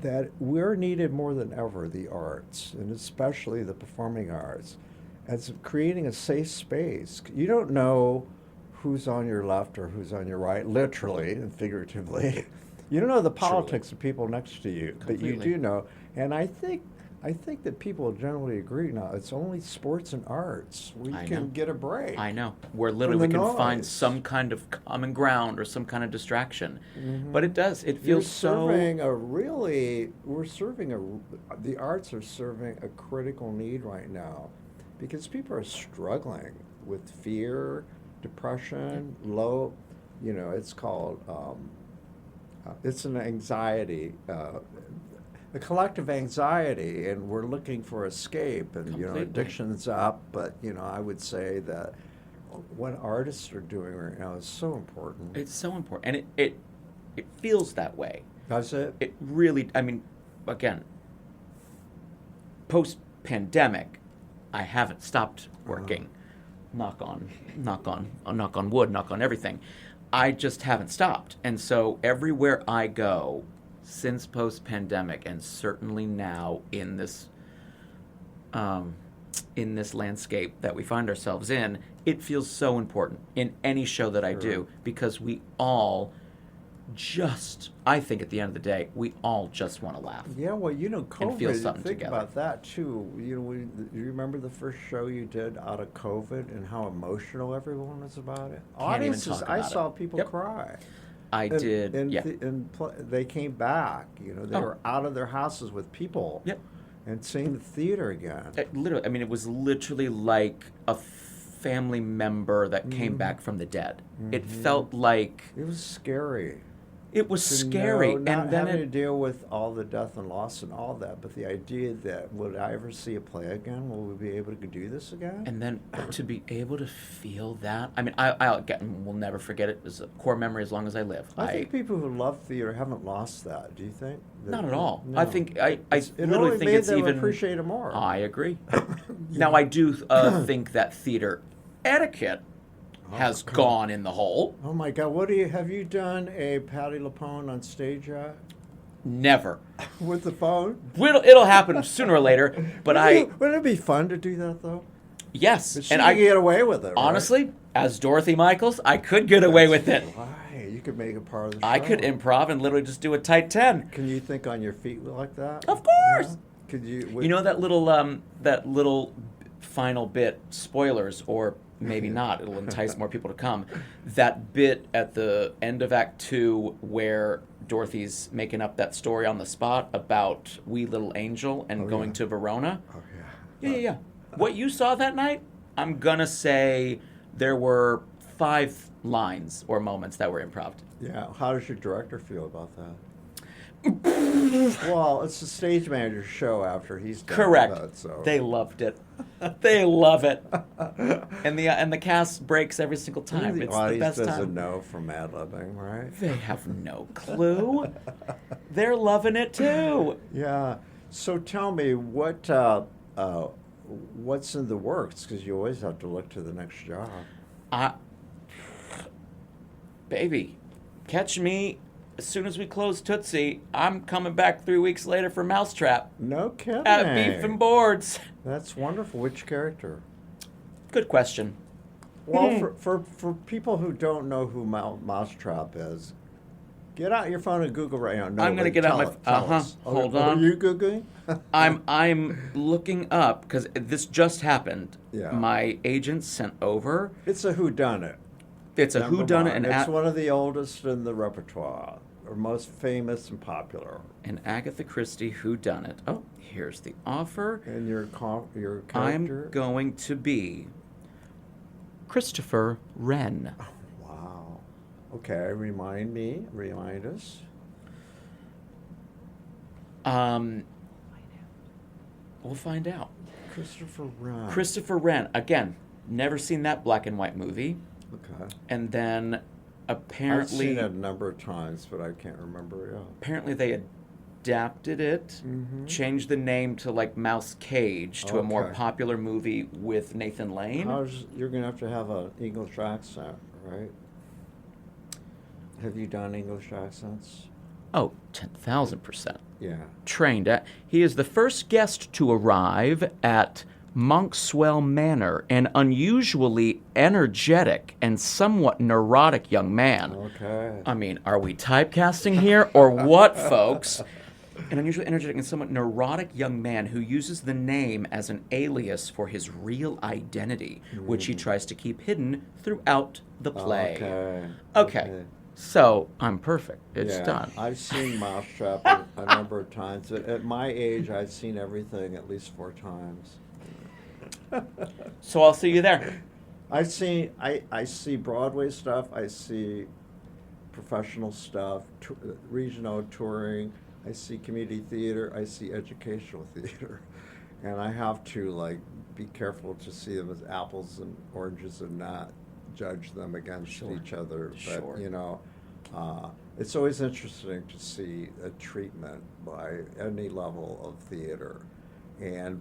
that we're needed more than ever, the arts, and especially the performing arts, as creating a safe space. You don't know who's on your left or who's on your right, literally and figuratively. You don't know the politics of people next to you, but you do know. And I think that people generally agree now. It's only sports and arts we can get a break. I know. Where literally we can find some kind of common ground or some kind of distraction. Mm-hmm. But it does. It feels the arts are serving a critical need right now because people are struggling with fear, depression, it's called, it's an anxiety, a collective anxiety, and we're looking for escape, and addiction's up, but I would say that what artists are doing right now is so important. It's so important, and it feels that way. Does it? It really, again, post-pandemic, I haven't stopped working. Knock on wood, knock on everything. I just haven't stopped, and so everywhere I go, since post-pandemic, and certainly now in this landscape that we find ourselves in, it feels so important in any show that I do, because we all I think at the end of the day, we all just want to laugh. Yeah, well, COVID, feel something think together. about that, too. You remember the first show you did out of COVID and how emotional everyone was about it? Can't even talk about I it. saw people Yep. cry. I did, And, yeah. they came back. They Oh. were out of their houses with people. Yep. And seeing the theater again. Literally, I mean, it was literally like a family member that came back from the dead. It felt like It was scary. it was To scary, know, not and then having to deal with all the death and loss and all that, but the idea that would I ever see a play again? Will we be able to do this again? and then to be able to feel that. I mean, we'll never forget it. It's a core memory as long as I live. I think people who love theater haven't lost that. Do you think? Not at all. No. I think I It literally only think made it's them even. appreciate it more. I agree. Now I do think that theater etiquette has gone in the hole. Oh my God! Have you done a Patti LuPone on stage yet? Never. With the phone? It'll happen sooner or later. But Wouldn't it be fun to do that though? yes, But she and could I get away with it. Right? honestly, as Dorothy Michaels, I could get away with it. Why? You could make it part of the show. I could improv and literally just do a tight 10. Can you think on your feet like that? Of course. Yeah? Could you? You know that little final bit, spoilers, or maybe not, it'll entice more people to come. That bit at the end of Act 2 where Dorothy's making up that story on the spot about Wee Little Angel and going to Verona. Oh yeah. Yeah. What you saw that night, I'm gonna say there were 5 lines or moments that were improv. Yeah. How does your director feel about that? Well, it's the stage manager's show after he's done Correct. with that, so. They loved it. They love it. And the cast breaks every single time. The It's the audience best doesn't time. know from ad-libbing, right? They have no clue. They're loving it too. Yeah. So tell me, what's in the works? Because you always have to look to the next job. Baby, catch me as soon as we close Tootsie. I'm coming back 3 weeks later for Mousetrap No kidding. at Beef and Boards. That's wonderful. Which character? Good question. Well, for people who don't know who Mousetrap is, get out your phone and Google right now. No, I'm gonna wait, get out tell my- it, tell us. hold Are on. you Googling? I'm looking up because this just happened. Yeah. My agent sent over. It's a whodunit. It's a Number whodunit, one. and It's one of the oldest in the repertoire, or most famous and popular. an Agatha Christie whodunit. Oh, here's the offer. And your character? I'm going to be Christopher Wren. Wow. Okay, remind us. We'll find out. Christopher Wren. Christopher Wren. Again, never seen that black and white movie. Okay. And then I've apparently seen it a number of times, but I can't remember. Yeah. apparently they adapted it, changed the name to like Mouse Cage to a more Okay. popular movie with Nathan Lane. You're gonna have to have an English accent, right? Have you done English accents? Oh, 10,000%. Yeah. Trained at. He is the first guest to arrive at Monkswell Manor, an unusually energetic and somewhat neurotic young man. Okay. I mean, are we typecasting here or what, folks? An unusually energetic and somewhat neurotic young man who uses the name as an alias for his real identity, which he tries to keep hidden throughout the play. Okay. So, I'm perfect. It's Yeah, done. I've seen Mousetrap a number of times. At my age, I've seen everything at least 4 times. So I'll see you there. I see Broadway stuff. I see professional stuff, regional touring. I see community theater. I see educational theater, and I have to be careful to see them as apples and oranges and not judge them against each other. But it's always interesting to see a treatment by any level of theater.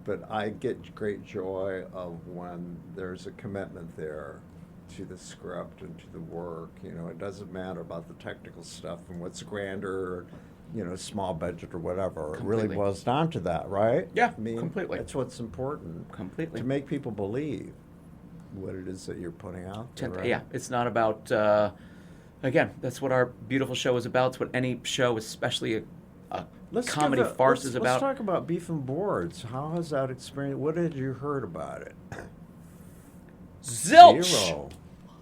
But I get great joy of when there's a commitment there to the script and to the work. It doesn't matter about the technical stuff and what's grander, small budget or whatever. It really Completely. boils down to that, right? Yeah, I mean, completely. That's what's important. Completely. To make people believe what it is that you're putting out there, right? Yeah, it's not about again, that's what our beautiful show is about. It's what any show, especially a comedy farce, is about. Let's talk about Beef and Boards. How has that experience? What had you heard about it? Zilch. Zero.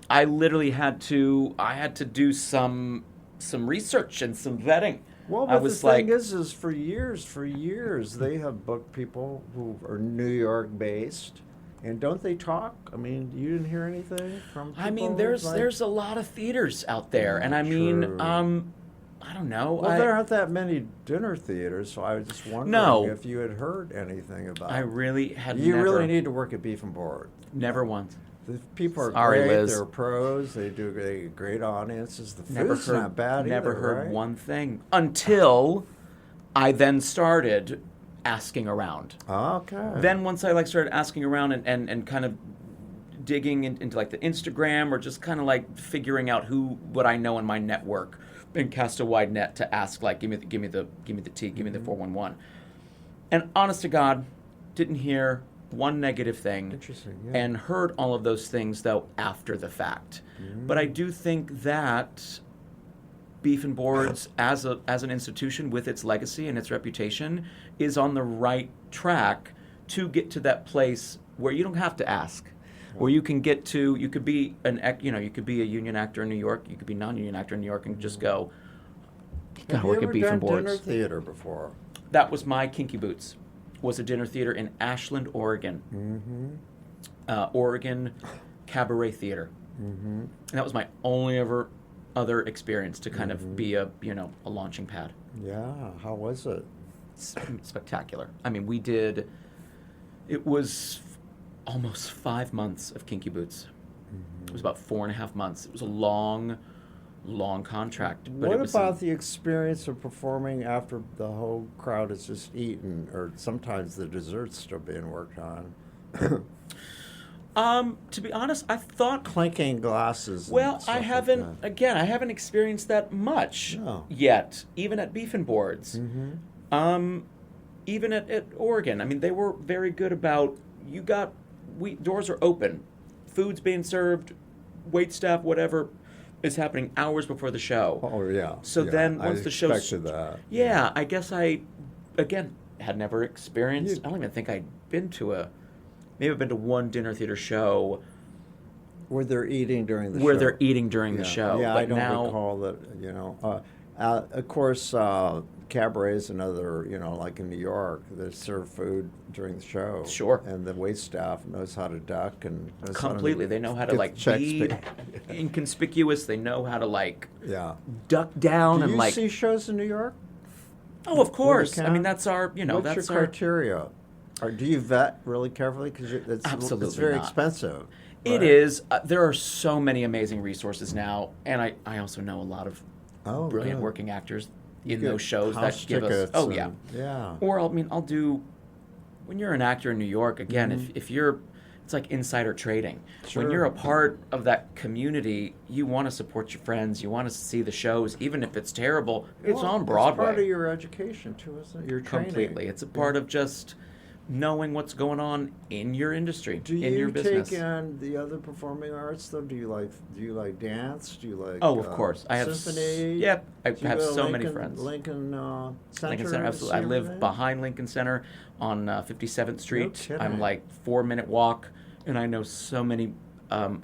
I literally had to do some research and some vetting. Well, I but was the like, thing is for years, they have booked people who are New York based, and don't they talk? I mean, you didn't hear anything from people? I mean, there's a lot of theaters out there, and I mean, True. I don't know. Well, there aren't that many dinner theaters, so I was just wondering No. if you had heard anything about I it. really had You never, really need to work at Beef and Board. never once. The people are Sorry, great. Liz. They're pros. They do great audiences. The Never food's heard, not bad never either, heard right? one thing until I then started asking around. Okay. Then once I started asking around and kind of digging into the Instagram, or just kind of figuring out what I know in my network, and cast a wide net to ask give me the tea, give me the 411. And honest to God, didn't hear one negative thing. Interesting, yeah. And heard all of those things though after the fact. But I do think that Beef and Boards as an institution with its legacy and its reputation is on the right track to get to that place where you don't have to ask, where you can get to. You could be you could be a union actor in New York. You could be a non-union actor in New York and just go. You gotta work at Beef and Boards. Have you ever done dinner theater before? That was my Kinky Boots. Was a dinner theater in Ashland, Oregon. Oregon Cabaret Theater. And that was my only other experience to kind of be a launching pad. Yeah. How was it? Spectacular. I mean, it was almost 5 months of Kinky Boots. It was about 4.5 months. It was a long contract. But What it was about the experience of performing after the whole crowd has just eaten, or sometimes the dessert's still being worked on? To be honest, I thought. Clinking glasses. and Well, stuff I like haven't. that. Again, I haven't experienced that much No. yet, even at Beef and Boards. Even at Oregon. I mean, they were very good about doors are open, food's being served, wait staff, whatever is happening hours before the show. Oh yeah. So yeah, then once I the show expected that. Yeah, I guess I had never experienced. I don't even think I'd been to maybe I've been to one dinner theater show Where they're eating during the show. where they're eating during the Yeah. show. Yeah, but I don't now, recall that. Of course, cabarets and other, like in New York, they serve food during the show. Sure. And the wait staff knows how to duck and knows completely. How to They know how to get checks be paid. inconspicuous. They know how to Yeah. duck down Do and you see shows in New York? Oh, of course. I count? mean, that's our What's that's your our criteria? Or do you vet really carefully? Because it's Absolutely very not. expensive. It right? is. There are so many amazing resources now, and I also know a lot of Oh, brilliant good. working actors You in get those shows that house give us. tickets Oh and- yeah. Yeah. Or I'll do. When you're an actor in New York, again, Mm-hmm. if you're, it's like insider trading. Sure. When you're a part of that community, you want to support your friends. You want to see the shows, even if it's terrible. It's Well, on Broadway. It's part of your education too, isn't it? Your training. Completely. It's a part of just knowing what's going on in your industry, Do in your you business. take in the other performing arts though? Do you like dance? Do you like Oh, of course. I have symphony? Yep, I Do you have go to so many Lincoln- friends. Lincoln Center. Lincoln Center, absolutely. I see live everything? behind Lincoln Center on 57th Street. kidding. I'm 4-minute walk, and I know so many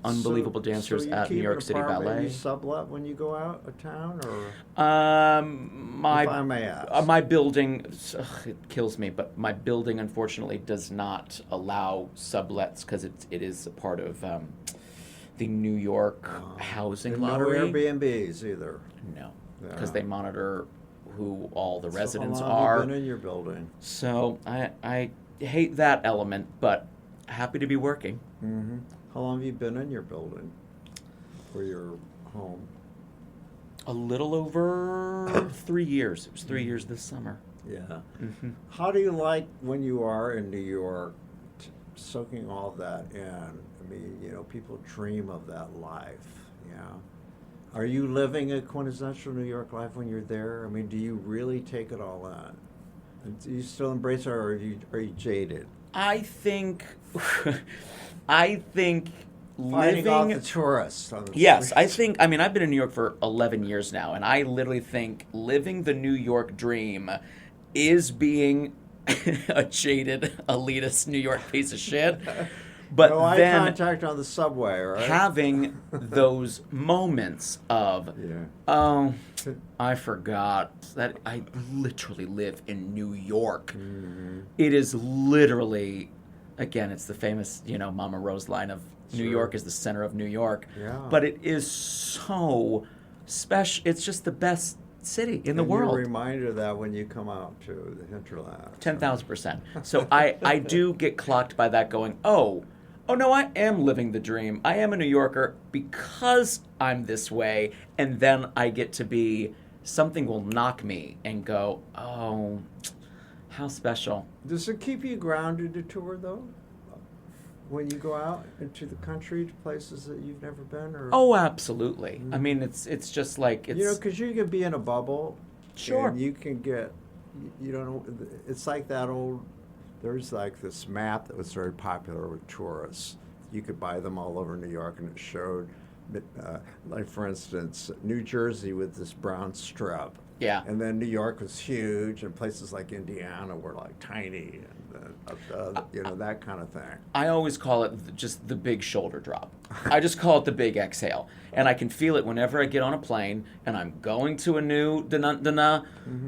unbelievable dancers so you at keep New York an City apartment Ballet. You sublet when you go out of town, or if I may ask. My building, it kills me, but my building unfortunately does not allow sublets because it is a part of the New York housing and lottery. no Airbnbs either. No, because Yeah. they monitor who all the residents so how long are. have you been in your building? So I hate that element, but happy to be working. Mm-hmm. How long have you been in your building, or your home? A little over 3 years. It was 3 years this summer. Yeah. Mm-hmm. How do you like when you are in New York, soaking all that in? I mean, people dream of that life. Yeah. Are you living a quintessential New York life when you're there? I mean, do you really take it all in? And do you still embrace it, or are you jaded? I think Fighting off living. the tourists. On the Yes, I streets. think. I mean, I've been in New York for 11 years now, and I literally think living the New York dream is being a jaded, elitist New York piece of shit. But No eye then contact on the subway, right? having those moments of, Yeah. oh, I forgot that I literally live in New York. Mm-hmm. It is literally, again, it's the famous, Mama Rose line of New Sure. York is the center of New York. Yeah. But it is so special. It's just the best city in the world. You're reminded of that when you come out to the hinterland. 10,000%. So I do get clocked by that going, oh no, I am living the dream. I am a New Yorker because I'm this way. And then I get to be, something will knock me and go, oh, how special. Does it keep you grounded to tour, though? When you go out into the country to places that you've never been? Or Oh, absolutely. I mean, it's just like, it's, because you can be in a bubble. Sure. And you can get, you don't know, it's like that old, there's like this map that was very popular with tourists. You could buy them all over New York, and it showed, like for instance, New Jersey with this brown strip. Yeah. And then New York was huge, and places like Indiana were like tiny, and that kind of thing. I always call it just the big shoulder drop. I just call it the big exhale. And I can feel it whenever I get on a plane and I'm going to a new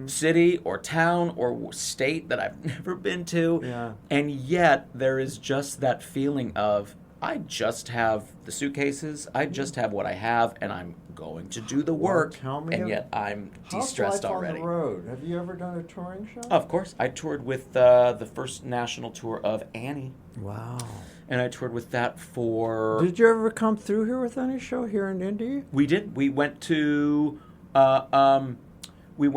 city or town or state that I've never been to. Yeah. And yet there is just that feeling of, I just have the suitcases, I just have what I have, and I'm going to do the work, tell me and yet I'm de-stressed How's life already. on the road? Have you ever done a touring show? Of course. I toured with the first national tour of Annie. Wow. And I toured with that for... Did you ever come through here with any show here in Indy? We did. We went to IU. We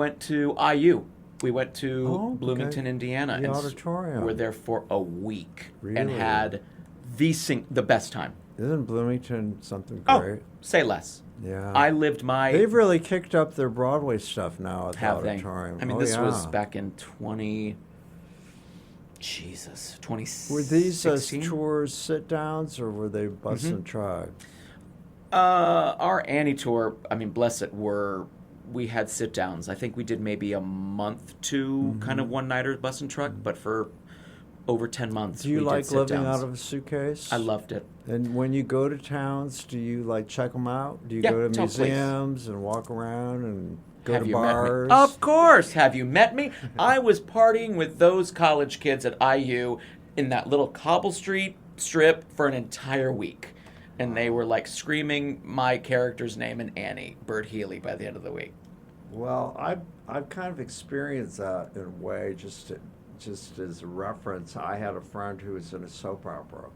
went to okay. Bloomington, Indiana. The and auditorium. Were there for a week and Really? had the best time. Isn't Bloomington something Oh, great? say less. Yeah. I lived my... They've really kicked up their Broadway stuff now at the Have they? auditorium. I mean, Oh, this was yeah. back in 2016. Were these tours sit-downs, or were they bus Mm-hmm. and truck? Our Annie tour, I mean, bless it, we had sit-downs. I think we did maybe a month, two kind of one-nighter bus and truck, but for over 10 months, Do you we like did living sit-downs. out of a suitcase? I loved it. And when you go to towns, do you like check them out? Do you Yeah, go to tell place. museums and walk around and go Have to you bars? met me? Of course. Have you met me? I was partying with those college kids at IU in that little cobble street strip for an entire week. And they were like screaming my character's name in Annie, Bert Healy, by the end of the week. Well, I've kind of experienced that in a way, just as a reference. I had a friend who was in a soap opera,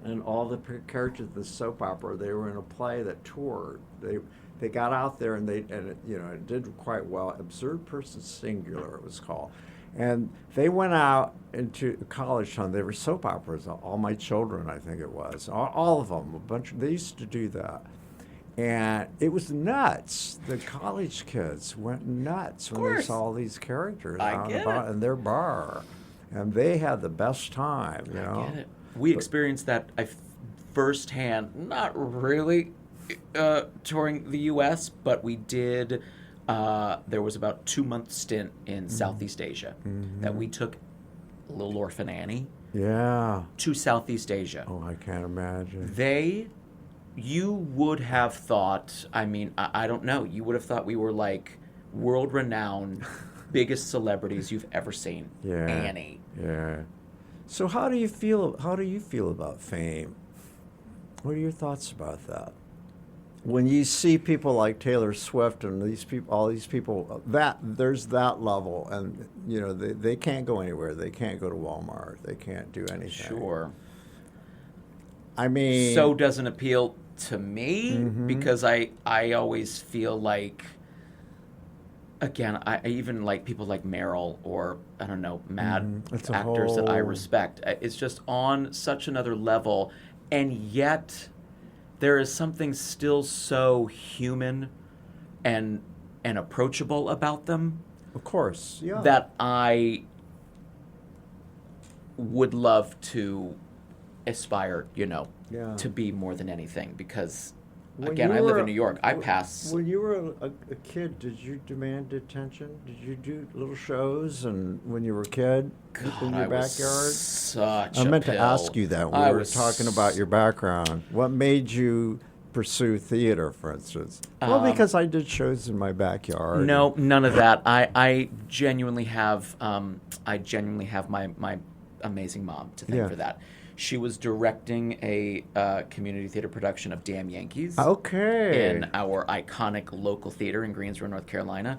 and all the characters in the soap opera, they were in a play that toured. They got out there and it did quite well. Absurd Person Singular, it was called. And they went out into college town. They were soap operas. All My Children, I think it was. All of them. They used to do that. And it was nuts. The college kids went nuts when they course. saw these characters I out and get about it. in their bar. And they had the best time, you know. Get it. We experienced that firsthand, not really touring the U.S., but we did. There was about a 2-month stint in Southeast Asia that we took Little Orphan Annie Yeah. to Southeast Asia. Oh, I can't imagine. You would have thought, I mean, I don't know, you would have thought we were like world-renowned, biggest celebrities you've ever seen. Yeah. Annie. Yeah. So how do you feel about fame? What are your thoughts about that? When you see people like Taylor Swift and all these people, there's that level, and they can't go anywhere. They can't go to Walmart. They can't do anything. Sure. I mean, So doesn't appeal to me because I always feel like, again, I even like people like Meryl or, I don't know, mad It's a actors that I whole- respect. It's just on such another level, and yet there is something still so human and approachable about them of course, yeah. that I would love to aspire, Yeah. to be more than anything because, When again, you I live were- in New York. I pass. When you were a kid, did you demand attention? Did you do little shows? And when you were a kid, in your I was backyard? such I a meant to pill. ask you that. We I were was talking about your background. What made you pursue theater, for instance? Well, because I did shows in my backyard. No, none of that. I genuinely have my amazing mom to thank Yeah. for that. She was directing a community theater production of Damn Yankees Okay. in our iconic local theater in Greensboro, North Carolina.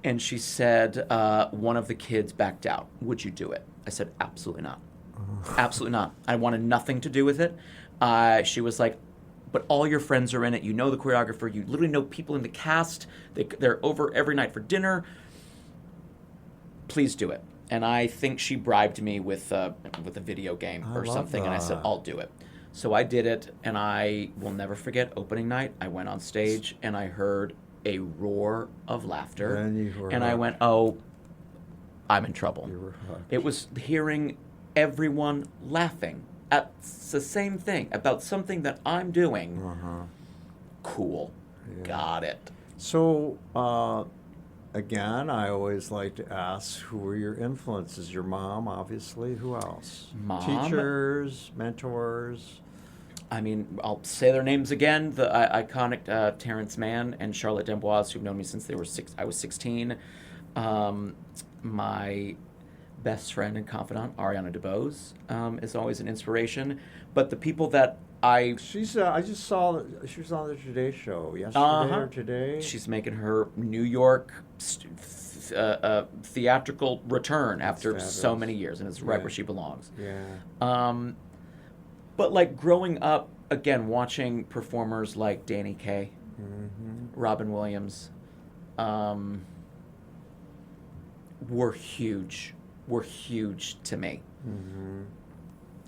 And she said, one of the kids backed out. Would you do it? I said, absolutely not. Absolutely not. I wanted nothing to do with it. She was like, but all your friends are in it. You know the choreographer. You literally know people in the cast. They're over every night for dinner. Please do it. And I think she bribed me with a video game or love something, and I said, that. I'll do it. So I did it, and I will never forget opening night. I went on stage, and I heard a roar of laughter. Then you were and I hooked. went, oh, I'm in trouble. You were hooked. It was hearing everyone laughing at the same thing, about something that I'm doing. Uh-huh. Cool. Yeah. Got it. So, again, I always like to ask, who were your influences? Your mom, obviously. Who else? Mom. Teachers, mentors. I mean, I'll say their names again. The iconic Terrence Mann and Charlotte D'Amboise, who've known me since I was 16. My best friend and confidant, Ariana DeBose, is always an inspiration. But the people that I just saw that she was on the Today Show yesterday or today. She's making her New York theatrical return after so fabulous. many years, and it's right Yeah. where she belongs. Yeah. But like growing up, again, watching performers like Danny Kaye, Robin Williams, were huge to me.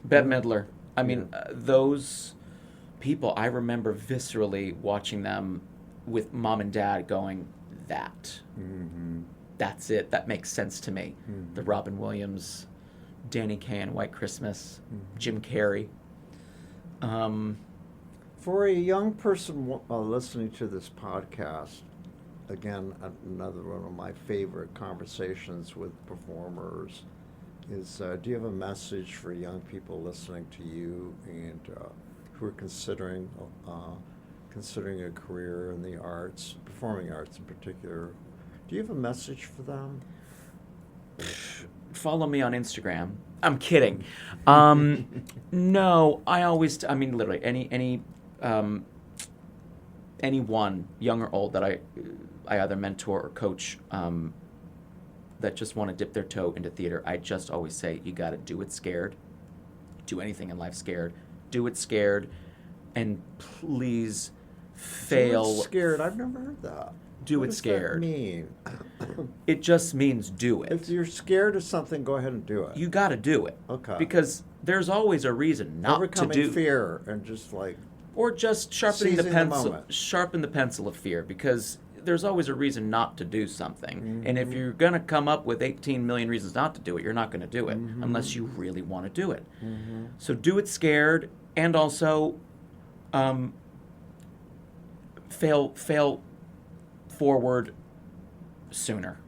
Bette Midler. I mean, those people, I remember viscerally watching them with mom and dad going, that's it. That makes sense to me. The Robin Williams, Danny Kaye in White Christmas, Jim Carrey. For a young person listening to this podcast, again, another one of my favorite conversations with performers is, do you have a message for young people listening to you and who are considering a career in the arts, performing arts in particular? Do you have a message for them? Follow me on Instagram. I'm kidding. No, I mean, literally, anyone, young or old, that I either mentor or coach, that just want to dip their toe into theater, I just always say, you got to do it scared. Do anything in life scared. Do it scared, and please fail. Do it scared. I've never heard that. Do What it does scared. That mean? It just means do it. If you're scared of something, go ahead and do it. You got to do it. Okay. Because there's always a reason not Overcoming to do. fear and just like Or just sharpening the seizing the pencil. moment. Sharpen the pencil of fear, because there's always a reason not to do something. Mm-hmm. And if you're going to come up with 18 million reasons not to do it, you're not going to do it unless you really want to do it. So do it scared, and also fail forward sooner.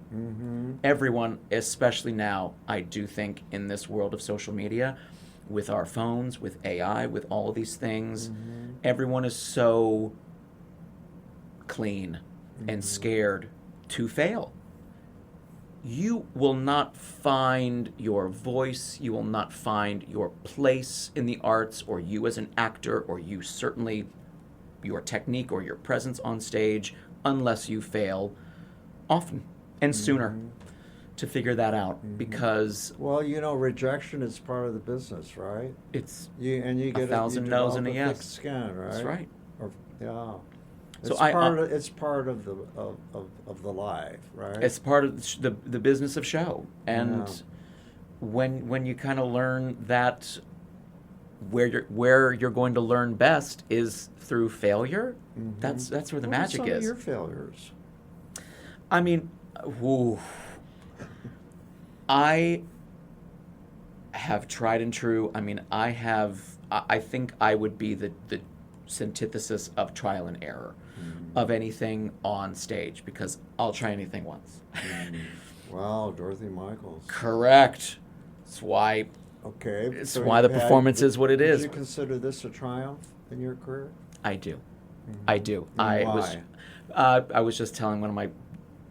Everyone, especially now, I do think in this world of social media, with our phones, with AI, with all of these things, everyone is so clean and scared to fail. You will not find your voice, you will not find your place in the arts, or you as an actor, or you certainly, your technique or your presence on stage, unless you fail often and sooner to figure that out, because well, rejection is part of the business, right? it's You get 1,000 no's and a develop yes. thick skin, right? That's right. Or, yeah. So It's part of the life, right? It's part of the business of show, and Yeah. when you kind of learn that where you're going to learn best is through failure, that's where the What are magic some is. of your failures? I mean, I have tried and true. I mean, I have I think I would be the antithesis of trial and error of anything on stage, because I'll try anything once. Wow, Dorothy Michaels. Correct. That's why. Okay. It's so why the performance is what it is. Did you consider this a triumph in your career? I do. I do. And I was just telling one of my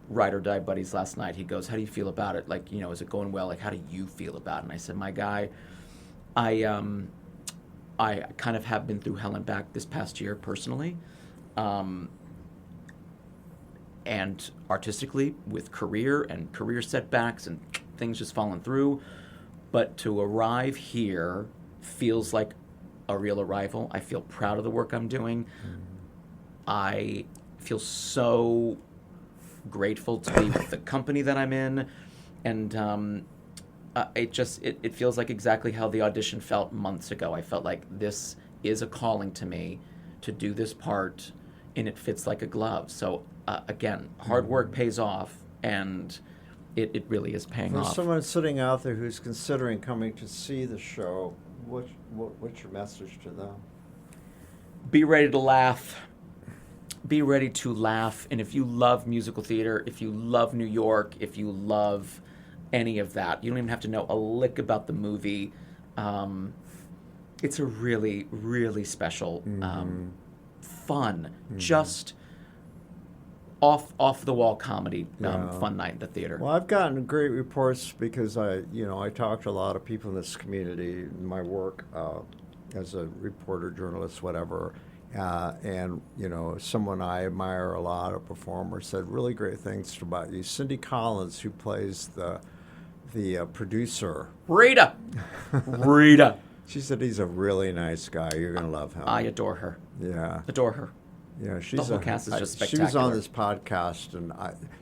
ride or die buddies last night. He goes, "How do you feel about it? Like, is it going well? Like, how do you feel about it?" And I said, "My guy, I kind of have been through hell and back this past year personally, and artistically with career setbacks and things just falling through. But to arrive here feels like a real arrival. I feel proud of the work I'm doing. I feel so grateful to be with the company that I'm in, and it feels like exactly how the audition felt months ago. I felt like this is a calling to me to do this part, and it fits like a glove. So again, hard work pays off, and it really is paying off. For someone sitting out there who's considering coming to see the show, what's your message to them? Be ready to laugh. Be ready to laugh. And if you love musical theater, if you love New York, if you love any of that, you don't even have to know a lick about the movie. It's a really, really special, fun, just off the wall comedy, fun night in the theater. Well, I've gotten great reports because I talk to a lot of people in this community in my work as a reporter, journalist, whatever. And someone I admire a lot, a performer, said really great things about you. Cindy Collins, who plays the producer. Rita. She said he's a really nice guy. You're gonna love him. I adore her. Yeah. Adore her. Yeah, the whole cast is just spectacular. She was on this podcast, and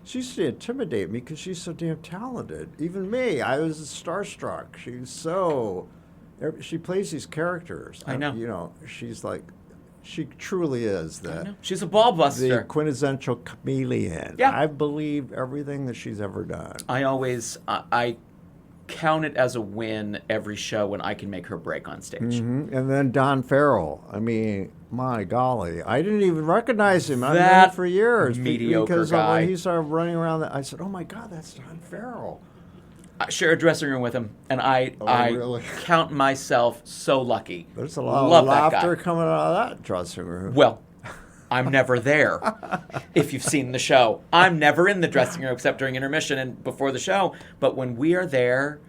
she used to intimidate me because she's so damn talented. Even me, I was starstruck. She plays these characters. I know. She's like, she truly is she's a ball buster. The quintessential chameleon. Yeah. I believe everything that she's ever done. I always, I count it as a win every show when I can make her break on stage. Mm-hmm. And then Don Farrell. I mean, my golly, I didn't even recognize him. I've known That him for years mediocre because guy. when he started running around, I said, "Oh my God, that's Don Farrell." I share a dressing room with him, and I really? count myself so lucky. There's a lot Love of that laughter guy. coming out of that dressing room. Well, I'm never there. If you've seen the show, I'm never in the dressing room except during intermission and before the show. But when we are there,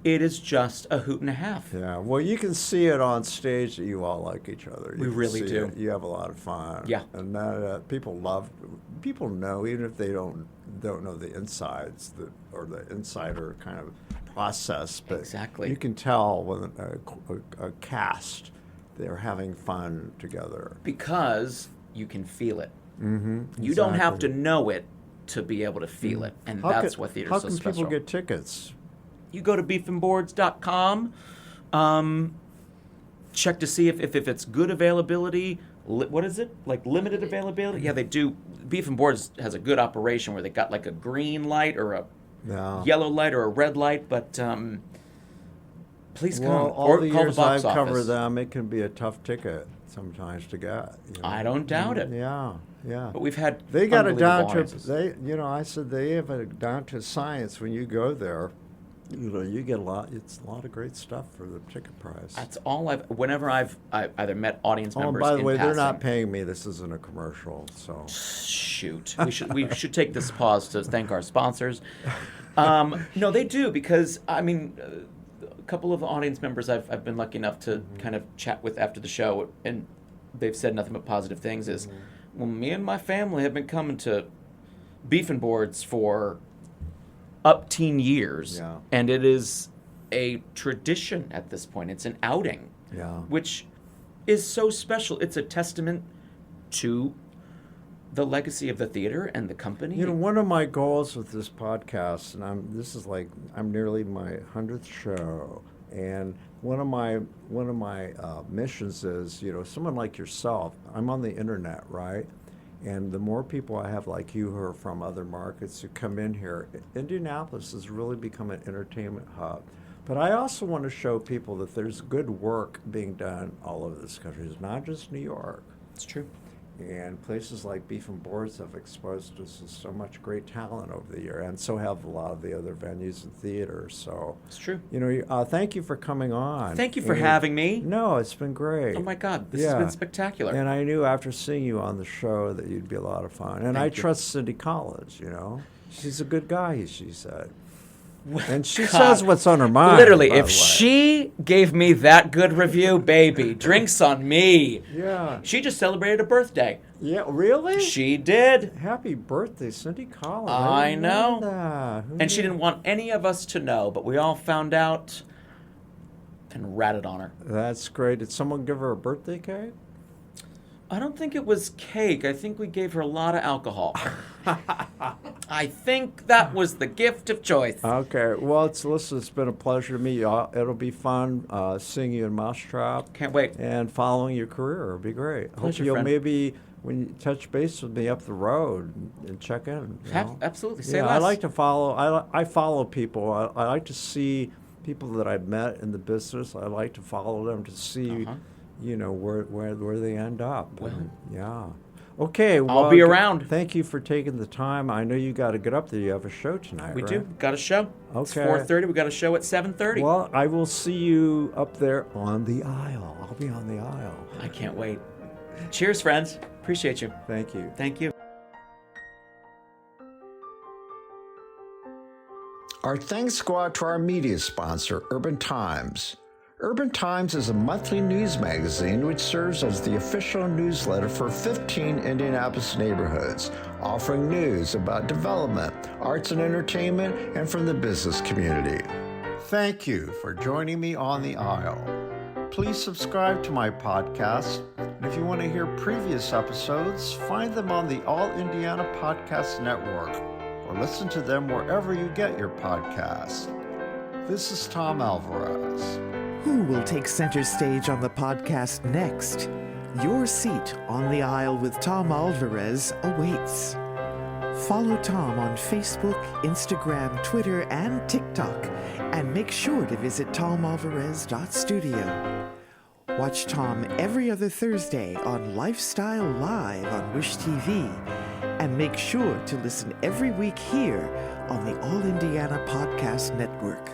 it is just a hoot and a half. Yeah, well, you can see it on stage that you all like each other. We really do. You have a lot of fun. Yeah, and that people know, even if they don't know the insides or the insider kind of process. But exactly, you can tell when a cast, they're having fun together because you can feel it. Mm-hmm, you don't have to know it to be able to feel it, and that's what theater's so special. How can people get tickets? You go to beefandboards.com, check to see if it's good availability. What is it? Like limited availability? Yeah, they do. Beef and Boards has a good operation where they got like a green light or a yellow light or a red light, but please come all the call years the box I've office. covered them, it can be a tough ticket sometimes to get. I don't doubt it. Yeah. But we've had they got it down audiences. I said they have it down to science. When you go there, you get a lot. It's a lot of great stuff for the ticket price. That's all whenever I've either met audience members. By the way, passing, they're not paying me. This isn't a commercial, so shoot. We should take this pause to thank our sponsors. No, they do, because I mean, a couple of audience members I've been lucky enough to kind of chat with after the show, and they've said nothing but positive things. Is well, me and my family have been coming to Beef and Boards for up teen years, and it is a tradition at this point. It's an outing, which is so special. It's a testament to the legacy of the theater and the company. One of my goals with this podcast, and I'm nearly my 100th show, and one of my missions is, someone like yourself. I'm on the internet, right? And the more people I have like you who are from other markets who come in here, Indianapolis has really become an entertainment hub. But I also want to show people that there's good work being done all over this country. It's not just New York. It's true. And places like Beef and Boards have exposed us to so much great talent over the year, and so have a lot of the other venues and theaters. So It's true. Thank you for coming on. Thank you for having me. No, it's been great. Oh my God, this has been spectacular. And I knew after seeing you on the show that you'd be a lot of fun. And I trust Cindy Collins. She's a good guy, she said. And she says what's on her mind. Literally, if she gave me that good review, baby, drinks on me. Yeah. She just celebrated a birthday. Yeah, really? She did. Happy birthday, Cindy Collins. I know. That. And she didn't want any of us to know, but we all found out and ratted on her. That's great. Did someone give her a birthday cake? I don't think it was cake. I think we gave her a lot of alcohol. I think that was the gift of choice. Okay. Well, it's been a pleasure to meet you. It'll be fun seeing you in Mousetrap. Can't wait. And following your career. It'll be great. Pleasure, Hope you'll friend. maybe, when you touch base with me up the road and check in. Absolutely. Say Yeah, less. I like to follow. I follow people. I like to see people that I've met in the business. I like to follow them to see, where they end up. Well. Yeah. Okay. Well, I'll be around. Thank you for taking the time. I know you got to get up there. You have a show tonight. We right? do. Got a show. It's Okay. 4:30. We got a show at 7:30. Well, I will see you up there on the aisle. I'll be on the aisle. I can't wait. Cheers, friends. Appreciate you. Thank you. Thank you. Our thanks go out to our media sponsor, Urban Times. Urban Times is a monthly news magazine which serves as the official newsletter for 15 Indianapolis neighborhoods, offering news about development, arts and entertainment, and from the business community. Thank you for joining me on the aisle. Please subscribe to my podcast, and if you want to hear previous episodes, find them on the All Indiana Podcast Network, or listen to them wherever you get your podcasts. This is Tom Alvarez. Who will take center stage on the podcast next? Your seat on the aisle with Tom Alvarez awaits. Follow Tom on Facebook, Instagram, Twitter, and TikTok, and make sure to visit tomalvarez.studio. Watch Tom every other Thursday on Lifestyle Live on Wish TV, and make sure to listen every week here on the All Indiana Podcast Network.